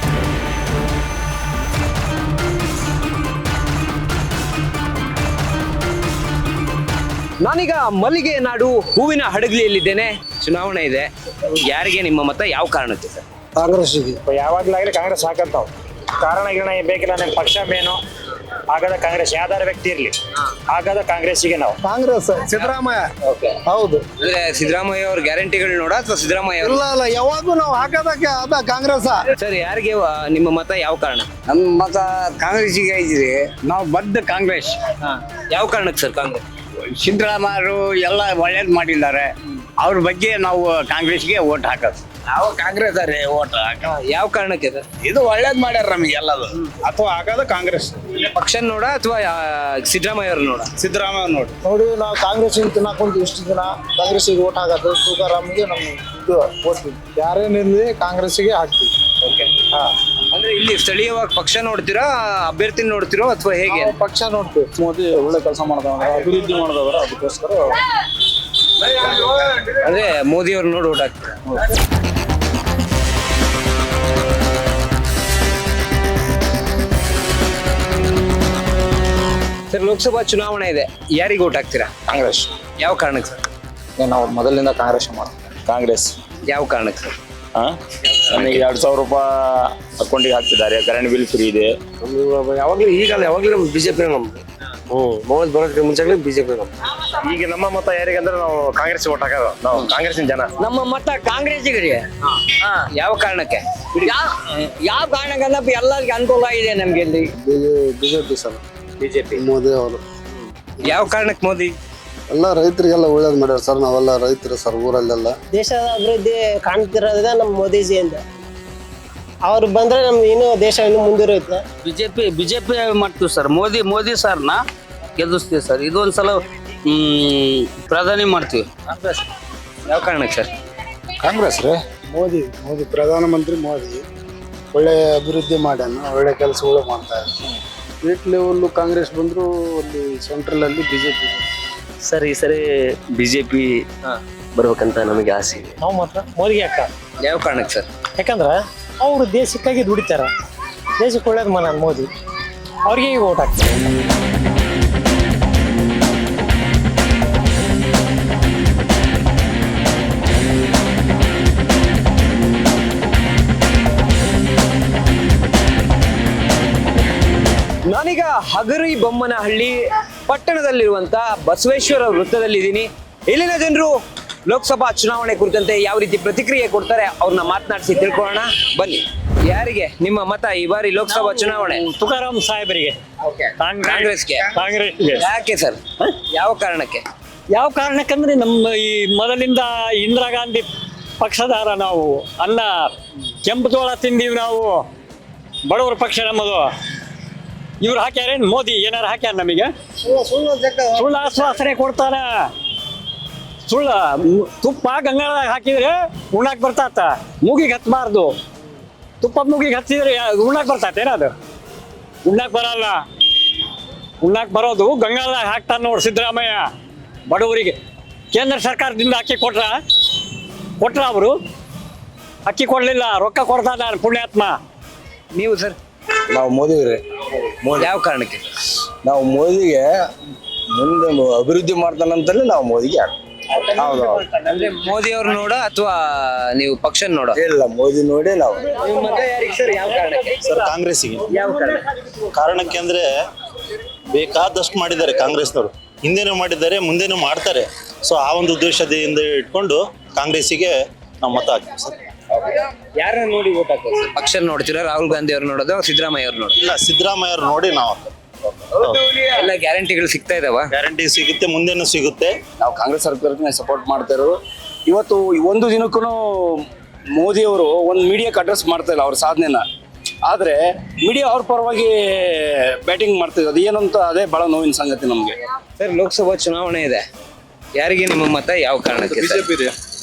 ನಾನೀಗ ಮಲ್ಲಿಗೆ ನಾಡು ಹೂವಿನ ಹಡಗಲಿಯಲ್ಲಿದ್ದೇನೆ. ಚುನಾವಣೆ ಇದೆ, ಯಾರಿಗೆ ನಿಮ್ಮ ಮತ? ಯಾವ ಕಾರಣಕ್ಕೆ ಸರ್? ಕಾಂಗ್ರೆಸ್. ಯಾವಾಗ್ಲಾಗಲಿ ಕಾಂಗ್ರೆಸ್ ಹಾಕಂತಾವ್. ಕಾರಣ ಬೇಕಿಲ್ಲ, ನಮ್ಮ ಪಕ್ಷ ಮೇನು ಆಗದ ಕಾಂಗ್ರೆಸ್. ಯಾವ್ದಾರ ವ್ಯಕ್ತಿ ಇರ್ಲಿ, ಆಗದ ಕಾಂಗ್ರೆಸ್ಸಿಗೆ ನಾವು. ಕಾಂಗ್ರೆಸ್ ಸಿದ್ದರಾಮಯ್ಯ. ಹೌದು. ಅಂದ್ರೆ ಸಿದ್ದರಾಮಯ್ಯ ಅವ್ರ ಗ್ಯಾರಂಟಿಗಳು ನೋಡ ಅಥವಾ ಸಿದ್ದರಾಮಯ್ಯ? ಇಲ್ಲ, ಯಾವಾಗೂ ನಾವು ಹಾಕೋದಕ್ಕೆ ಅದ ಕಾಂಗ್ರೆಸ್. ಸರ್, ಯಾರಿಗೆ ನಿಮ್ಮ ಮತ? ಯಾವ ಕಾರಣ? ನಮ್ಮ ಮತ ಕಾಂಗ್ರೆಸ್ಸಿಗೆ ಐತಿ. ನಾವು ಬದ್ಧ ಕಾಂಗ್ರೆಸ್. ಯಾವ ಕಾರಣಕ್ಕೆ ಸರ್ ಕಾಂಗ್ರೆಸ್? ಸಿದ್ದರಾಮಯ್ಯರು ಎಲ್ಲ ಒಳ್ಳೇದು ಮಾಡಿದ್ದಾರೆ, ಅವ್ರ ಬಗ್ಗೆ ನಾವು ಕಾಂಗ್ರೆಸ್ಗೆ ಓಟ್ ಹಾಕೋದು. ನಾವು ಕಾಂಗ್ರೆಸ್ ರೀ ಓಟ್ ಹಾಕೋದು. ಯಾವ ಕಾರಣಕ್ಕೆ ಸರ್? ಇದು ಒಳ್ಳೇದು ಮಾಡ್ಯಾರ ನಮಗೆ ಎಲ್ಲದು. ಅಥವಾ ಆಗೋದು ಕಾಂಗ್ರೆಸ್ ಪಕ್ಷ ನೋಡ ಅಥವಾ ಸಿದ್ದರಾಮಯ್ಯ ಅವ್ರ ನೋಡ? ಸಿದ್ದರಾಮಯ್ಯ ನೋಡಿ, ನಾವು ಕಾಂಗ್ರೆಸ್ ತಿನ್ನಕೊಂಡು ಇಷ್ಟು ದಿನ ಕಾಂಗ್ರೆಸ್ಸಿಗೆ ಓಟ್ ಹಾಕೋದು. ತುಕಾರಾಮ್ಗೆ ನಮ್ಮ ಇದು ಓಟ್ ಯಾರೇನಿರಲಿ ಕಾಂಗ್ರೆಸ್ಸಿಗೆ ಹಾಕ್ತೀವಿ. ಓಕೆ. ಅಂದ್ರೆ ಇಲ್ಲಿ ಸ್ಥಳೀಯವಾಗಿ ಪಕ್ಷ ನೋಡ್ತೀರಾ, ಅಭ್ಯರ್ಥಿ ನೋಡ್ತಿರೋ ಅಥವಾ ಹೇಗೆ? ಪಕ್ಷ ನೋಡ್ತೀವಿ. ಮೋದಿ ಒಳ್ಳೆ ಕೆಲಸ ಮಾಡಿದವ, ಅಭಿವೃದ್ಧಿ ಮಾಡಿದವರು, ಅದಕ್ಕೋಸ್ಕರ ಅಂದ್ರೆ ಮೋದಿ ಅವ್ರು ನೋಡಿ ಓಟ್ ಹಾಕ್ತಾರೆ. ಸರ್, ಲೋಕಸಭಾ ಚುನಾವಣೆ ಇದೆ, ಯಾರಿಗೆ ಓಟ್ ಹಾಕ್ತೀರಾ? ಕಾಂಗ್ರೆಸ್. ಯಾವ ಕಾರಣಕ್ಕೆ ಸರ್? ನಾವು ಮೊದಲಿಂದ ಕಾಂಗ್ರೆಸ್ ಕಾಂಗ್ರೆಸ್. ಯಾವ ಕಾರಣಕ್ಕೆ ಸರ್? ನಮಗೆ 2,000 ರೂಪಾಯಿ ಅಕೌಂಟಿಗೆ ಹಾಕ್ತಿದ್ದಾರೆ, ಕರೆಂಟ್ ಬಿಲ್ ಫ್ರೀ ಇದೆ. ಯಾವಾಗ್ಲೂ ಯಾವಾಗ್ಲೂ ನಮ್ಮ BJP ನಮ್ದು. ಮೋದಿ ಬರೋದಕ್ಕೆ ಮುಂಚೆ BJP ನಮ್ದು. ಈಗ ನಮ್ಮ ಮತ ಯಾರಿಗೆ ಅಂದ್ರೆ ನಾವು ಕಾಂಗ್ರೆಸ್ ಓಟ್ ಹಾಕೋದು. ನಾವು ಕಾಂಗ್ರೆಸ್ಸಿನ ಜನ. ನಮ್ಮ ಮತ ಕಾಂಗ್ರೆಸ್ಸಿಗೆ ರೀ. ಯಾವ ಕಾರಣಕ್ಕೆ? ಯಾವ ಕಾರಣಕ್ಕಂದ್ರೆ ಎಲ್ಲರಿಗೆ ಅನುಕೂಲ ಇದೆ ನಮ್ಗೆ ಇಲ್ಲಿ. BJP sir. BJP. ಮೋದಿ ಅವರು ಯಾವ ಕಾರಣಕ್ಕೆ ಮೋದಿ? ಎಲ್ಲ ರೈತರಿಗೆಲ್ಲ ಒಳ್ಳೇದು ಮಾಡ್ಯಾರ ಸರ್. ನಾವೆಲ್ಲ ರೈತರು ಸರ್ ಊರಲ್ಲೆಲ್ಲ. ದೇಶದ ಅಭಿವೃದ್ಧಿ ಕಾಣ್ತಿರೋದೇ ನಮ್ಮ ಮೋದಿಜಿಯಿಂದ. ಅವ್ರು ಬಂದ್ರೆ ನಮ್ಗೆ ಇನ್ನೂ ದೇಶ ಇನ್ನೂ ಮುಂದಿರುತ್ತೆ. ಬಿಜೆಪಿ ಮಾಡ್ತೀವಿ ಸರ್. ಮೋದಿ ಸರ್ನ ಗೆಲ್ಲಿಸ್ತೀವಿ ಸರ್. ಇದೊಂದ್ಸಲ ಪ್ರಧಾನಿ ಮಾಡ್ತೀವಿ. ಯಾವ ಕಾರಣಕ್ಕೆ ಸರ್? ಕಾಂಗ್ರೆಸ್ ರೀ. ಮೋದಿ ಪ್ರಧಾನಮಂತ್ರಿ ಮೋದಿ ಒಳ್ಳೆ ಅಭಿವೃದ್ಧಿ ಮಾಡ್ಯಾನ, ಒಳ್ಳೆ ಕೆಲಸಗಳು ಮಾಡ್ತಾ ಇದ್ದಾರೆ. ಸ್ಟೇಟ್ ಲೆವೆಲ್ ಕಾಂಗ್ರೆಸ್ ಬಂದ್ರು ಅಲ್ಲಿ ಸೆಂಟ್ರಲ್ ಅಲ್ಲಿ ಬಿಜೆಪಿ. ಸರ್ ಈ ಸರಿ ಬಿಜೆಪಿ ಬರ್ಬೇಕಂತ ನಮಗೆ ಆಸೆ ಇದೆ. ನಾವು ಮಾತ್ರ ಮೋದಿಗೆ ಯಾಕ? ಯಾವ ಕಾರಣಕ್ಕೆ ಸರ್? ಯಾಕಂದ್ರೆ ಅವರು ದೇಶಕ್ಕಾಗಿ ದುಡಿತಾರ, ದೇಶಕ್ಕೆ ಒಳ್ಳೇದು ಮಾಡ ಮೋದಿ, ಅವ್ರಿಗೆ ಈಗ ಓಟ್ ಹಾಕ್ತಾರೆ. ನಾನೀಗ ಹಗರಿ ಬೊಮ್ಮನಹಳ್ಳಿ ಪಟ್ಟಣದಲ್ಲಿರುವಂತ ಬಸವೇಶ್ವರ ವೃತ್ತದಲ್ಲಿದ್ದೀನಿ. ಇಲ್ಲಿನ ಜನರು ಲೋಕಸಭಾ ಚುನಾವಣೆ ಕುರಿತಂತೆ ಯಾವ ರೀತಿ ಪ್ರತಿಕ್ರಿಯೆ ಕೊಡ್ತಾರೆ ಅವ್ರನ್ನ ಮಾತನಾಡಿಸಿ ತಿಳ್ಕೊಳ್ಳೋಣ ಬನ್ನಿ. ಯಾರಿಗೆ ನಿಮ್ಮ ಮತ ಈ ಬಾರಿ ಲೋಕಸಭಾ ಚುನಾವಣೆ? ತುಕಾರಾಮ್ ಸಾಹೇಬರಿಗೆ. ಕಾಂಗ್ರೆಸ್ಗೆ. ಯಾಕೆ ಸರ್? ಯಾವ ಕಾರಣಕ್ಕೆ? ಯಾವ ಕಾರಣಕ್ಕಂದ್ರೆ ನಮ್ಮ ಈ ಮೊದಲಿಂದ ಇಂದಿರಾ ಗಾಂಧಿ ಪಕ್ಷದಾರ ನಾವು. ಅನ್ನ ಕೆಂಪು ಜೋಳ ತಿಂದೀವಿ ನಾವು, ಬಡವರ ಪಕ್ಷ ನಮ್ಮದು. ಇವ್ರು ಹಾಕ್ಯಾರ ಮೋದಿ ಏನಾರು ಹಾಕ್ಯಾರ ನಮಗೆ? ಸುಳ್ಳು ಆಶ್ವಾಸನೆ ಕೊಡ್ತಾರ. ಸುಳ್ಳು ತುಪ್ಪ ಗಂಗಾಳದಾಗ ಹಾಕಿದ್ರೆ ಉಣ್ಣಾಕ್ ಬರ್ತಾತ, ಮೂಗಿಗೆ ಹತ್ತಬಾರ್ದು. ತುಪ್ಪ ಮೂಗಿಗೆ ಹತ್ತಿದ್ರೆ ಉಣ್ಣಾಕ್ ಬರ್ತಾತ ಏನದು? ಉಣ್ಣಾಕ್ ಬರಲ್ಲ. ಉಣ್ಣಾಕ್ ಬರೋದು ಗಂಗಾಳದಾಗ ಹಾಕ್ತಾರ ನೋಡಿ ಸಿದ್ದರಾಮಯ್ಯ ಬಡವರಿಗೆ. ಕೇಂದ್ರ ಸರ್ಕಾರದಿಂದ ಅಕ್ಕಿ ಕೊಟ್ರ ಅವರು ಅಕ್ಕಿ ಕೊಡ್ಲಿಲ್ಲ, ರೊಕ್ಕ ಕೊಡ್ತಾನ ಪುಣ್ಯಾತ್ಮ. ನೀವು ಸರ್? ನಾವು ಮೋದಿವ್ರಿ. ಯಾವ ಕಾರಣಕ್ಕೆ? ನಾವು ಮೋದಿಗೆ ಮುಂದೆ ಅಭಿವೃದ್ಧಿ ಮಾಡ್ತಾನಂತಲೇ ನಾವು ಮೋದಿಗೆ ಹೌದು. ಅಂದ್ರೆ ಮೋದಿ ಅವ್ರು ನೋಡ ಅಥವಾ ನೀವು ಪಕ್ಷ ನೋಡ? ಇಲ್ಲ, ಮೋದಿ ನೋಡಿ ನಾವು. ಸರ್ ಯಾವ ಕಾರಣಕ್ಕೆ? ಸರ್ ಕಾಂಗ್ರೆಸ್ಸಿಗೆ. ಯಾವ ಕಾರಣಕ್ಕೆ ಅಂದ್ರೆ ಬೇಕಾದಷ್ಟು ಮಾಡಿದ್ದಾರೆ ಕಾಂಗ್ರೆಸ್ನವರು. ಹಿಂದೆನೂ ಮಾಡಿದ್ದಾರೆ, ಮುಂದೆನೂ ಮಾಡ್ತಾರೆ. ಸೊ ಆ ಒಂದು ಉದ್ದೇಶದಿಂದ ಇಟ್ಕೊಂಡು ಕಾಂಗ್ರೆಸ್ಸಿಗೆ ನಾವು ಮತ ಹಾಕ್ತೀವಿ ಸರ್. ಯಾರನ್ನ ನೋಡಿ ವೋಟ್ ಹಾಕೋದು? ಪಕ್ಷ ನೋಡ್ತೀರಾ? ರಾಹುಲ್ ಗಾಂಧಿ ಅವ್ರು ನೋಡೋದು, ಸಿದ್ದರಾಮಯ್ಯ ಅವ್ರು ನೋಡೋದು? ಇಲ್ಲ, ಸಿದ್ದರಾಮಯ್ಯ ಅವ್ರು ನೋಡಿ ನಾವು ಎಲ್ಲ ಗ್ಯಾರಂಟಿಗಳು ಸಿಗ್ತಾ ಇದಾವ? ಗ್ಯಾರಂಟಿ ಸಿಗುತ್ತೆ, ಮುಂದೆನೂ ಸಿಗುತ್ತೆ. ನಾವು ಕಾಂಗ್ರೆಸ್ ಸರ್ಕಾರಕ್ಕೆ ಸಪೋರ್ಟ್ ಮಾಡ್ತಾ ಇರೋರು. ಇವತ್ತು ಒಂದು ದಿನಕ್ಕೂ ಮೋದಿ ಅವರು ಒಂದು ಮೀಡಿಯಾಕ್ಕೆ ಅಡ್ರೆಸ್ ಮಾಡ್ತಾ ಇಲ್ಲ ಅವ್ರ ಸಾಧನೆನ. ಆದರೆ ಮೀಡಿಯಾ ಅವ್ರ ಪರವಾಗಿ ಬ್ಯಾಟಿಂಗ್ ಮಾಡ್ತಿದ್ರು. ಅದು ಏನಂತ ಅದೇ ಬಹಳ ನೋವಿನ ಸಂಗತಿ ನಮಗೆ. ಸರ್ ಲೋಕಸಭಾ ಚುನಾವಣೆ ಇದೆ, ಯಾರಿಗೆ ನಿಮ್ಮ ಮತ? ಯಾವ ಕಾರಣಕ್ಕೆ?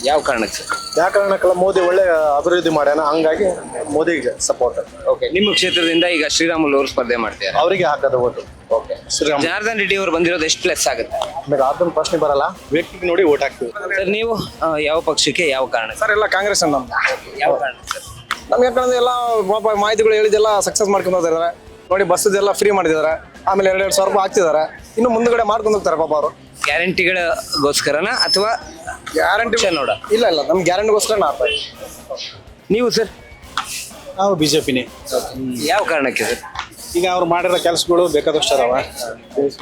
ಯಾವ ಕಾರಣಕ್ಕೆ ಸರ್? ಯಾವ ಕಾರಣಕ್ಕಲ್ಲ, ಮೋದಿ ಒಳ್ಳೆ ಅಭಿವೃದ್ಧಿ ಮಾಡ್ಯಾನ, ಹಂಗಾಗಿ ಮೋದಿಗೆ ಸಪೋರ್ಟ್. ಓಕೆ, ನಿಮ್ಮ ಕ್ಷೇತ್ರದಿಂದ ಈಗ ಶ್ರೀರಾಮುಲು ಅವರು ಸ್ಪರ್ಧೆ ಮಾಡ್ತಾರೆ, ಅವರಿಗೆ ಹಾಕೋದು ಓಟು. ಓಕೆ, ಜನಾರ್ದನ್ ರೆಡ್ಡಿ ಅವರು ಬಂದಿರೋದು ಎಷ್ಟು ಪ್ಲಸ್ ಆಗುತ್ತೆ? ಅದೊಂದು ಪ್ರಶ್ನೆ ಬರಲ್ಲ, ವ್ಯಕ್ತಿಗೆ ನೋಡಿ ಓಟ್ ಹಾಕ್ತೀವಿ. ಸರ್ ನೀವು ಯಾವ ಪಕ್ಷಕ್ಕೆ, ಯಾವ ಕಾರಣ? ಸರ್ ಎಲ್ಲ ಕಾಂಗ್ರೆಸ್ ನಮ್ದು. ಯಾವ ಕಾರಣ ಸರ್? ನಮ್ಗೆ ಯಾಕಂದ್ರೆ ಎಲ್ಲ ಪಾಪ ಮಾಹಿತಿಗಳು ಹೇಳಿದೆಲ್ಲ ಸಕ್ಸಸ್ ಮಾಡ್ಕೊಂಡು ಹೋಗಿದ್ದಾರೆ ನೋಡಿ. ಬಸ್ಸದೆಲ್ಲ ಫ್ರೀ ಮಾಡಿದ್ದಾರೆ, ಆಮೇಲೆ 2,000 ರೂಪಾಯಿ ಹಾಕ್ತಿದ್ದಾರೆ. ಇನ್ನು ಮುಂದ್ಗಡೆ ಮಾಡ್ಕೊಂಡು ಹೋಗ್ತಾರೆ ಪಾಪ ಅವರು. ಗ್ಯಾರಂಟಿಗಳಿಗೋಸ್ಕರನ ಅಥವಾ ಗ್ಯಾರಂಟಿ ನೋಡ? ಇಲ್ಲ, ನಮ್ ಗ್ಯಾರಂಟಿಗೋಸ್ಕರ ನಾವು. ನೀವು ಸರ್? ನಾವು ಬಿಜೆಪಿನೇ. ಯಾವ ಕಾರಣಕ್ಕೆ ಸರ್? ಈಗ ಅವ್ರು ಮಾಡಿರೋ ಕೆಲಸಗಳು ಬೇಕಾದಷ್ಟು ಅದಾವ.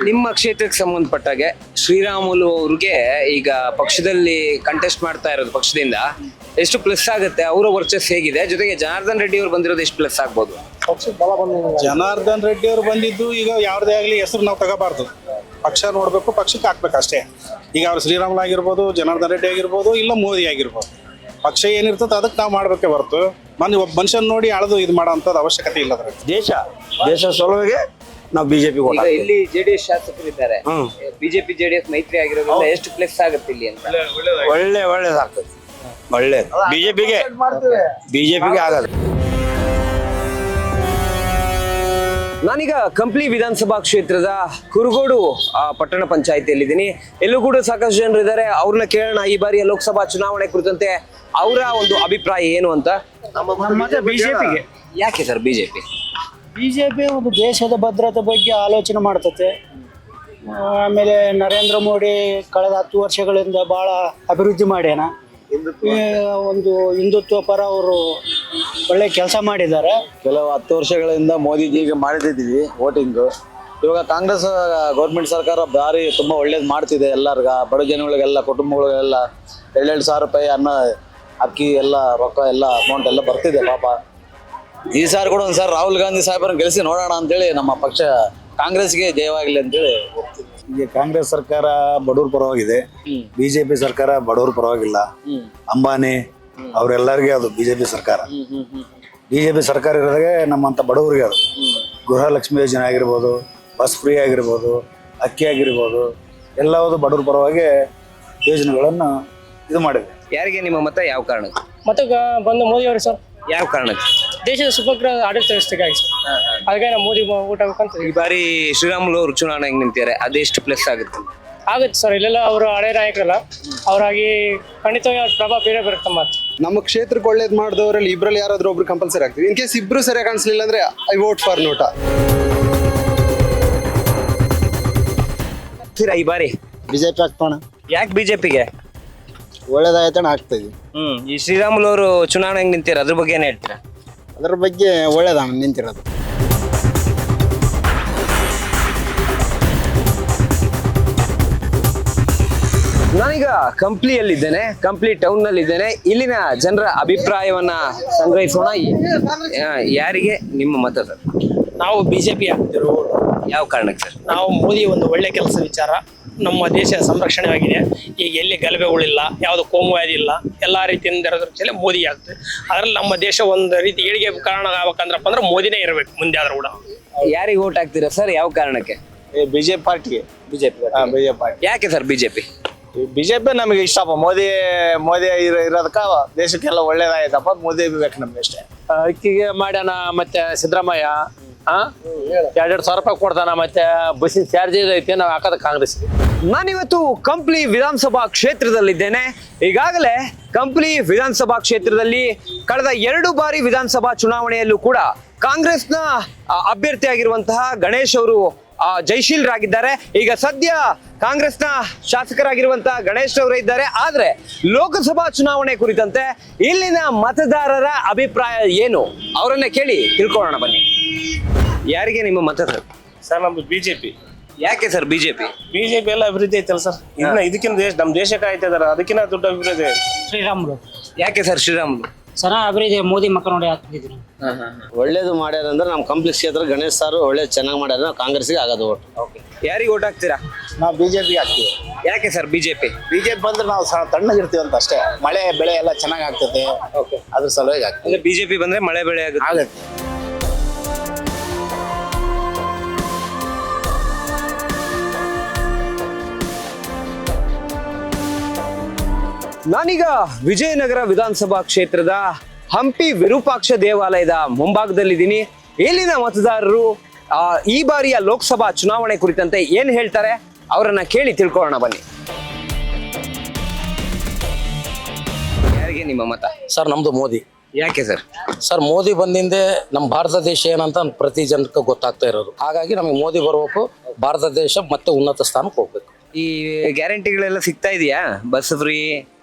ನಿಮ್ಮ ಕ್ಷೇತ್ರಕ್ಕೆ ಸಂಬಂಧಪಟ್ಟಾಗೆ ಶ್ರೀರಾಮುಲು ಅವ್ರಿಗೆ ಈಗ ಪಕ್ಷದಲ್ಲಿ ಕಂಟೆಸ್ಟ್ ಮಾಡ್ತಾ ಇರೋದು ಪಕ್ಷದಿಂದ ಎಷ್ಟು ಪ್ಲಸ್ ಆಗುತ್ತೆ? ಅವರ ವರ್ಚಸ್ ಹೇಗಿದೆ? ಜೊತೆಗೆ ಜನಾರ್ದನ್ ರೆಡ್ಡಿ ಅವರು ಬಂದಿರೋದು ಎಷ್ಟು ಪ್ಲಸ್ ಆಗ್ಬೋದು? ಜನಾರ್ದನ್ ರೆಡ್ಡಿ ಅವರು ಬಂದಿದ್ದು ಈಗ ಯಾವ್ದೇ ಆಗ್ಲಿ ಹೆಸರು ನಾವು ತಗೋಬಾರ್ದು. ಪಕ್ಷ ನೋಡ್ಬೇಕು, ಪಕ್ಷಕ್ಕೆ ಹಾಕ್ಬೇಕು ಅಷ್ಟೇ. ಈಗ ಅವ್ರು ಶ್ರೀರಾಮುಲು ಆಗಿರ್ಬೋದು, ಜನಾರ್ದನ್ ರೆಡ್ಡಿ ಆಗಿರ್ಬೋದು, ಇಲ್ಲ ಮೋದಿ ಆಗಿರ್ಬೋದು. ಪಕ್ಷ ಏನಿರ್ತದೆ ಅದಕ್ಕೆ ನಾವು ಮಾಡ್ಬೇಕೆ ಹೊರತು ಒಬ್ಬ ಮನುಷ್ಯನ್ ನೋಡಿ ಅಳದು ಇದು ಮಾಡೋ ಅಂಥದ್ದು ಅವಶ್ಯಕತೆ ಇಲ್ಲ. ದೇಶ ಸಲುವಾಗಿ ನಾವು ಬಿಜೆಪಿ. ಇಲ್ಲಿ ಜೆಡಿಎಸ್ ಶಾಸಕರಿದ್ದಾರೆ, ಬಿಜೆಪಿ ಜೆಡಿಎಸ್ ಮೈತ್ರಿ ಆಗಿರೋದ್ರಿಂದ ಎಷ್ಟು ಪ್ಲಸ್ ಆಗುತ್ತೆ ಇಲ್ಲಿ ಅಂತ? ಒಳ್ಳೇದಾಗ್ತದೆ, ಒಳ್ಳೇದು. ಬಿಜೆಪಿಗೆ ಆಗೋದು. ನಾನೀಗ ಕಂಪ್ಲಿ ವಿಧಾನಸಭಾ ಕ್ಷೇತ್ರದ ಕುರುಗೋಡು ಪಟ್ಟಣ ಪಂಚಾಯಿತಿಯಲ್ಲಿದ್ದೀನಿ. ಎಲ್ಲೂ ಕೂಡ ಸಾಕಷ್ಟು ಜನರು ಇದ್ದಾರೆ, ಅವ್ರನ್ನ ಕೇಳೋಣ ಈ ಬಾರಿಯ ಲೋಕಸಭಾ ಚುನಾವಣೆ ಕುರಿತಂತೆ ಅವರ ಒಂದು ಅಭಿಪ್ರಾಯ ಏನು ಅಂತ. ಬಿಜೆಪಿಗೆ. ಯಾಕೆ ಸರ್ ಬಿಜೆಪಿ? ಬಿಜೆಪಿ ಒಂದು ದೇಶದ ಭದ್ರತೆ ಬಗ್ಗೆ ಆಲೋಚನೆ ಮಾಡ್ತತೆ. ಆಮೇಲೆ ನರೇಂದ್ರ ಮೋದಿ ಕಳೆದ 10 ವರ್ಷಗಳಿಂದ ಬಹಳ ಅಭಿವೃದ್ಧಿ ಮಾಡ್ಯಾನ. ಒಂದು ಹಿಂದುತ್ವ ಪರ ಅವರು ಒಳ್ಳೆ ಕೆಲಸ ಮಾಡಿದ್ದಾರೆ. ಕೆಲವು 10 ವರ್ಷಗಳಿಂದ ಮೋದಿಜಿಗೆ ಮಾಡಿದ್ದೀವಿ ವೋಟಿಂಗ್. ಇವಾಗ ಕಾಂಗ್ರೆಸ್ ಗೌರ್ಮೆಂಟ್ ಸರ್ಕಾರ ಭಾರಿ ತುಂಬಾ ಒಳ್ಳೇದು ಮಾಡ್ತಿದೆ. ಎಲ್ಲರಿಗ ಬಡ ಜನಗಳಿಗೆಲ್ಲ, ಕುಟುಂಬಗಳಿಗೆಲ್ಲ 2,000 ರೂಪಾಯಿ ಅನ್ನ, ಅಕ್ಕಿ ಎಲ್ಲ, ರೊಕ್ಕ ಎಲ್ಲ ಅಮೌಂಟ್ ಎಲ್ಲ ಬರ್ತಿದೆ ಪಾಪ. ಈ ಸಾರಿ ಕೂಡ ಒಂದ್ಸಾರಿ ರಾಹುಲ್ ಗಾಂಧಿ ಸಾಹೇಬರನ್ನ ಗೆಲ್ಲಿಸಿ ನೋಡೋಣ ಅಂತೇಳಿ ನಮ್ಮ ಪಕ್ಷ ಕಾಂಗ್ರೆಸ್ಗೆ ಜಯವಾಗಲಿ ಅಂತೇಳಿ. ಈಗ ಕಾಂಗ್ರೆಸ್ ಸರ್ಕಾರ ಬಡವ್ರ ಪರವಾಗಿದೆ, ಬಿಜೆಪಿ ಸರ್ಕಾರ ಬಡವ್ರ ಪರವಾಗಿಲ್ಲ. ಅಂಬಾನಿ ಅವರೆಲ್ಲರಿಗೆ ಅದು ಬಿಜೆಪಿ ಸರ್ಕಾರ. ಬಿಜೆಪಿ ಸರ್ಕಾರ ಇರೋದಾಗೆ ನಮ್ಮಂತ ಬಡವರಿಗೆ ಅದು ಗೃಹಲಕ್ಷ್ಮಿ ಯೋಜನೆ ಆಗಿರ್ಬೋದು, ಬಸ್ ಫ್ರೀ ಆಗಿರ್ಬೋದು, ಅಕ್ಕಿ ಆಗಿರ್ಬೋದು, ಎಲ್ಲವುದು ಬಡವ್ರ ಪರವಾಗಿ ಯೋಜನೆಗಳನ್ನು ಇದು ಮಾಡಿದೆ. ಯಾರಿಗೆ ನಿಮ್ಮ ಮತ ಯಾವ ಕಾರಣಕ್ಕೆ? ಮತ್ತೆ ಬಂದು ಮೋದಿ ಅವರು ಸರ್. ಯಾವ ಕಾರಣಕ್ಕೆ? ದೇಶದ ಸುಭದ್ರ ಆಡಳಿತ ವ್ಯವಸ್ಥೆಗಾಗಿ ಸರ್. ಹಾಗಾಗಿ ನಾವು ಮೋದಿ ಊಟ ಬೇಕಂತ. ಈ ಬಾರಿ ಶ್ರೀರಾಮುಲು ಅವರು ಚುನಾವಣೆಗೆ ನಿಂತಿದ್ದಾರೆ, ಅದೆಷ್ಟು ಪ್ಲಸ್ ಆಗುತ್ತೆ? ಆಗುತ್ತೆ ಸರ್. ಇಲ್ಲೆಲ್ಲ ಅವರು ಹಳೆ ನಾಯಕರಲ್ಲ, ಅವರಾಗಿ ಖಂಡಿತವಾಗಿ ಪ್ರಭಾವ ಬೇರೆ ಬರುತ್ತೆ. ಮತ್ತೆ ನಮ್ಮ ಕ್ಷೇತ್ರಕ್ಕೆ ಒಳ್ಳೇದು ಮಾಡಿದವರಲ್ಲಿ ಇಬ್ಬರಲ್ಲಿ ಯಾರಾದ್ರೂ ಒಬ್ರು ಕಂಪಲ್ಸರಿ ಆಗ್ತೀವಿ. ಇನ್ ಕೇಸ್ ಇಬ್ರು ಸರಿಯಾಗಿ ಕಾಣಿಸ್ಲಿಲ್ಲ ಅಂದ್ರೆ ಐ ವೋಟ್ ಫಾರ್ ನೋಟಾ. ಈ ಬಾರಿ ಬಿಜೆಪಿ ಆಗ್ತಾಣ. ಯಾಕೆ ಬಿಜೆಪಿಗೆ? ಒಳ್ಳೇದಾಯ್ತಣ ಆಗ್ತಾ ಇದೀವಿ. ಈ ಶ್ರೀರಾಮುಲು ಅವರು ಚುನಾವಣೆಗೆ ನಿಂತಿರ, ಅದ್ರ ಬಗ್ಗೆ ಏನ್ ಹೇಳ್ತೀರಾ? ಅದ್ರ ಬಗ್ಗೆ ಒಳ್ಳೇದಣ ನಿಂತಿರೋದು. ನಾನೀಗ ಕಂಪ್ಲಿಯಲ್ಲಿದ್ದೇನೆ, ಕಂಪ್ಲಿ ಟೌನ್ ನಲ್ಲಿ ಇದ್ದೇನೆ. ಇಲ್ಲಿನ ಜನರ ಅಭಿಪ್ರಾಯವನ್ನ ಸಂಗ್ರಹಿಸೋಣ. ಯಾರಿಗೆ ನಿಮ್ಮ ಮತ ಸರ್? ನಾವು ಬಿಜೆಪಿ ಆಗ್ತಿರೋ. ಯಾವ ಕಾರಣಕ್ಕೆ ಸರ್? ನಾವು ಮೋದಿ ಒಂದು ಒಳ್ಳೆ ಕೆಲಸ ವಿಚಾರ, ನಮ್ಮ ದೇಶ ಸಂರಕ್ಷಣೆಯಾಗಿದೆ. ಈಗ ಎಲ್ಲಿ ಗಲಭೆಗಳಿಲ್ಲ, ಯಾವುದು ಕೋಮುವಾದಿ ಇಲ್ಲ, ಎಲ್ಲಾ ರೀತಿಯಿಂದ ಇರೋದ್ರ ಮೋದಿ ಆಗ್ತದೆ. ಅದ್ರಲ್ಲಿ ನಮ್ಮ ದೇಶ ಒಂದು ರೀತಿ ಏಳಿಗೆ ಕಾರಣ ಆಗ್ಬೇಕಂದ್ರಪ್ಪ ಅಂದ್ರೆ ಮೋದಿನೇ ಇರಬೇಕು ಮುಂದೆ ಆದ್ರೂ ಕೂಡ. ಯಾರಿಗೆ ಓಟ್ ಹಾಕ್ತೀರಾ ಸರ್? ಯಾವ ಕಾರಣಕ್ಕೆ? ಬಿಜೆಪಿ ಪಾರ್ಟಿಗೆ. BJP BJP party. ಯಾಕೆ ಸರ್ ಬಿಜೆಪಿ? ಬಿಜೆಪಿ ನಮಗೆ ಇಷ್ಟಪ್ಪ. ಮೋದಿ ಇರೋದಕ್ಕ ದೇಶಕ್ಕೆಲ್ಲ ಒಳ್ಳೇದಾಯ್ತಪ್ಪ. ಮೋದಿ ಬೇಕು ನಮ್ಗೆ ಅಷ್ಟೇ. ಅಕ್ಕಿಗೆ ಮಾಡ್ಯಾನ, ಮತ್ತೆ ಸಿದ್ದರಾಮಯ್ಯ 2,000 ರೂಪಾಯಿ ಕೊಡ್ತಾನ, ಮತ್ತೆ ಬಸ್ಸಿನ ಚಾರ್ಜ್ ಐತಿ. ನಾವು ಹಾಕೋದ ಕಾಂಗ್ರೆಸ್. ನಾನಿವತ್ತು ಕಂಪ್ಲಿ ವಿಧಾನಸಭಾ ಕ್ಷೇತ್ರದಲ್ಲಿದ್ದೇನೆ. ಈಗಾಗಲೇ ಕಂಪ್ಲಿ ವಿಧಾನಸಭಾ ಕ್ಷೇತ್ರದಲ್ಲಿ ಕಳೆದ 2 ಬಾರಿ ವಿಧಾನಸಭಾ ಚುನಾವಣೆಯಲ್ಲೂ ಕೂಡ ಕಾಂಗ್ರೆಸ್ನ ಅಭ್ಯರ್ಥಿಯಾಗಿರುವಂತಹ ಗಣೇಶ್ ಅವರು ಜಯಶೀಲರಾಗಿದ್ದಾರೆ. ಈಗ ಸದ್ಯ ಕಾಂಗ್ರೆಸ್ನ ಶಾಸಕರಾಗಿರುವಂತಹ ಗಣೇಶ್ ಅವರೇ ಇದ್ದಾರೆ. ಆದ್ರೆ ಲೋಕಸಭಾ ಚುನಾವಣೆ ಕುರಿತಂತೆ ಇಲ್ಲಿನ ಮತದಾರರ ಅಭಿಪ್ರಾಯ ಏನು, ಅವರನ್ನೇ ಕೇಳಿ ತಿಳ್ಕೊಳ್ಳೋಣ ಬನ್ನಿ. ಯಾರಿಗೆ ನಿಮ್ಮ ಮತ ಸರ್? ಸರ್ ನಮ್ದು ಬಿಜೆಪಿ. ಯಾಕೆ ಸರ್ ಬಿಜೆಪಿ? ಬಿಜೆಪಿ ಎಲ್ಲ ಅಭಿವೃದ್ಧಿ ಐತಲ್ಲ ಸರ್. ಇದಕ್ಕಿಂತ ನಮ್ಮ ದೇಶಕ್ಕೆ ಆಯ್ತಿದಾರ, ಅದಕ್ಕಿಂತ ದೊಡ್ಡ ಅಭಿವೃದ್ಧಿ. ಶ್ರೀರಾಮುಲು. ಯಾಕೆ ಸರ್ ಶ್ರೀರಾಮುಲು? ಸರ್ ಅಭಿವೃದ್ಧಿ ಮೋದಿ ಮಕ್ಕ ನೋಡಿ ಹಾಕ್ತಿದ್ರು. ಒಳ್ಳೇದು ಮಾಡ್ಯಾರ ಅಂದ್ರೆ ನಮ್ಮ ಕಂಪ್ಲಿ ಕ್ಷೇತ್ರ ಗಣೇಶ್ ಸಾರು ಒಳ್ಳೇದು ಚೆನ್ನಾಗಿ ಮಾಡ್ಯಾರ. ನಾವು ಕಾಂಗ್ರೆಸ್ಗೆ ಆಗೋದು ಓಟ್. ಯಾರಿಗೆ ಓಟ್ ಹಾಕ್ತೀರಾ? ನಾವು ಬಿಜೆಪಿ ಆಗ್ತೀವಿ. ಯಾಕೆ ಸರ್ ಬಿಜೆಪಿ? ಬಿಜೆಪಿ ಬಂದ್ರೆ ನಾವು ತಣ್ಣಗಿರ್ತೀವಿ ಅಂತ ಅಷ್ಟೇ. ಮಳೆ ಬೆಳೆ ಎಲ್ಲ ಚೆನ್ನಾಗಿ ಆಗ್ತದೆ, ಅದ್ರ ಸಲುವಾಗಿ ಆಗ್ತದೆ. ಅಂದ್ರೆ ಬಿಜೆಪಿ ಬಂದ್ರೆ ಮಳೆ ಬೆಳೆ ಆಗುತ್ತೆ. ನಾನೀಗ ವಿಜಯನಗರ ವಿಧಾನಸಭಾ ಕ್ಷೇತ್ರದ ಹಂಪಿ ವಿರೂಪಾಕ್ಷ ದೇವಾಲಯದ ಮುಂಭಾಗದಲ್ಲಿದ್ದೀನಿ. ಇಲ್ಲಿನ ಮತದಾರರು ಈ ಬಾರಿಯ ಲೋಕಸಭಾ ಚುನಾವಣೆ ಕುರಿತಂತೆ ಏನ್ ಹೇಳ್ತಾರೆ ಅವರನ್ನ ಕೇಳಿ ತಿಳ್ಕೊಳ್ಳೋಣ ಬನ್ನಿ. ಯಾರಿಗೆ ನಿಮ್ಮ ಮತ? ಸರ್ ನಮ್ದು ಮೋದಿ. ಯಾಕೆ ಸರ್? ಸರ್ ಮೋದಿ ಬಂದಿಂದೆ ನಮ್ಮ ಭಾರತ ದೇಶ ಏನಂತ ಪ್ರತಿ ಜನಕ್ಕೆ ಗೊತ್ತಾಗ್ತಾ ಇರೋದು. ಹಾಗಾಗಿ ನಮಗೆ ಮೋದಿ ಬರಬೇಕು, ಭಾರತ ದೇಶ ಮತ್ತೆ ಉನ್ನತ ಸ್ಥಾನಕ್ಕೆ ಹೋಗ್ಬೇಕು. ಈ ಗ್ಯಾರಂಟಿಗಳೆಲ್ಲ ಸಿಗ್ತಾ ಇದೆಯಾ? ಬಸ್ ಫ್ರೀ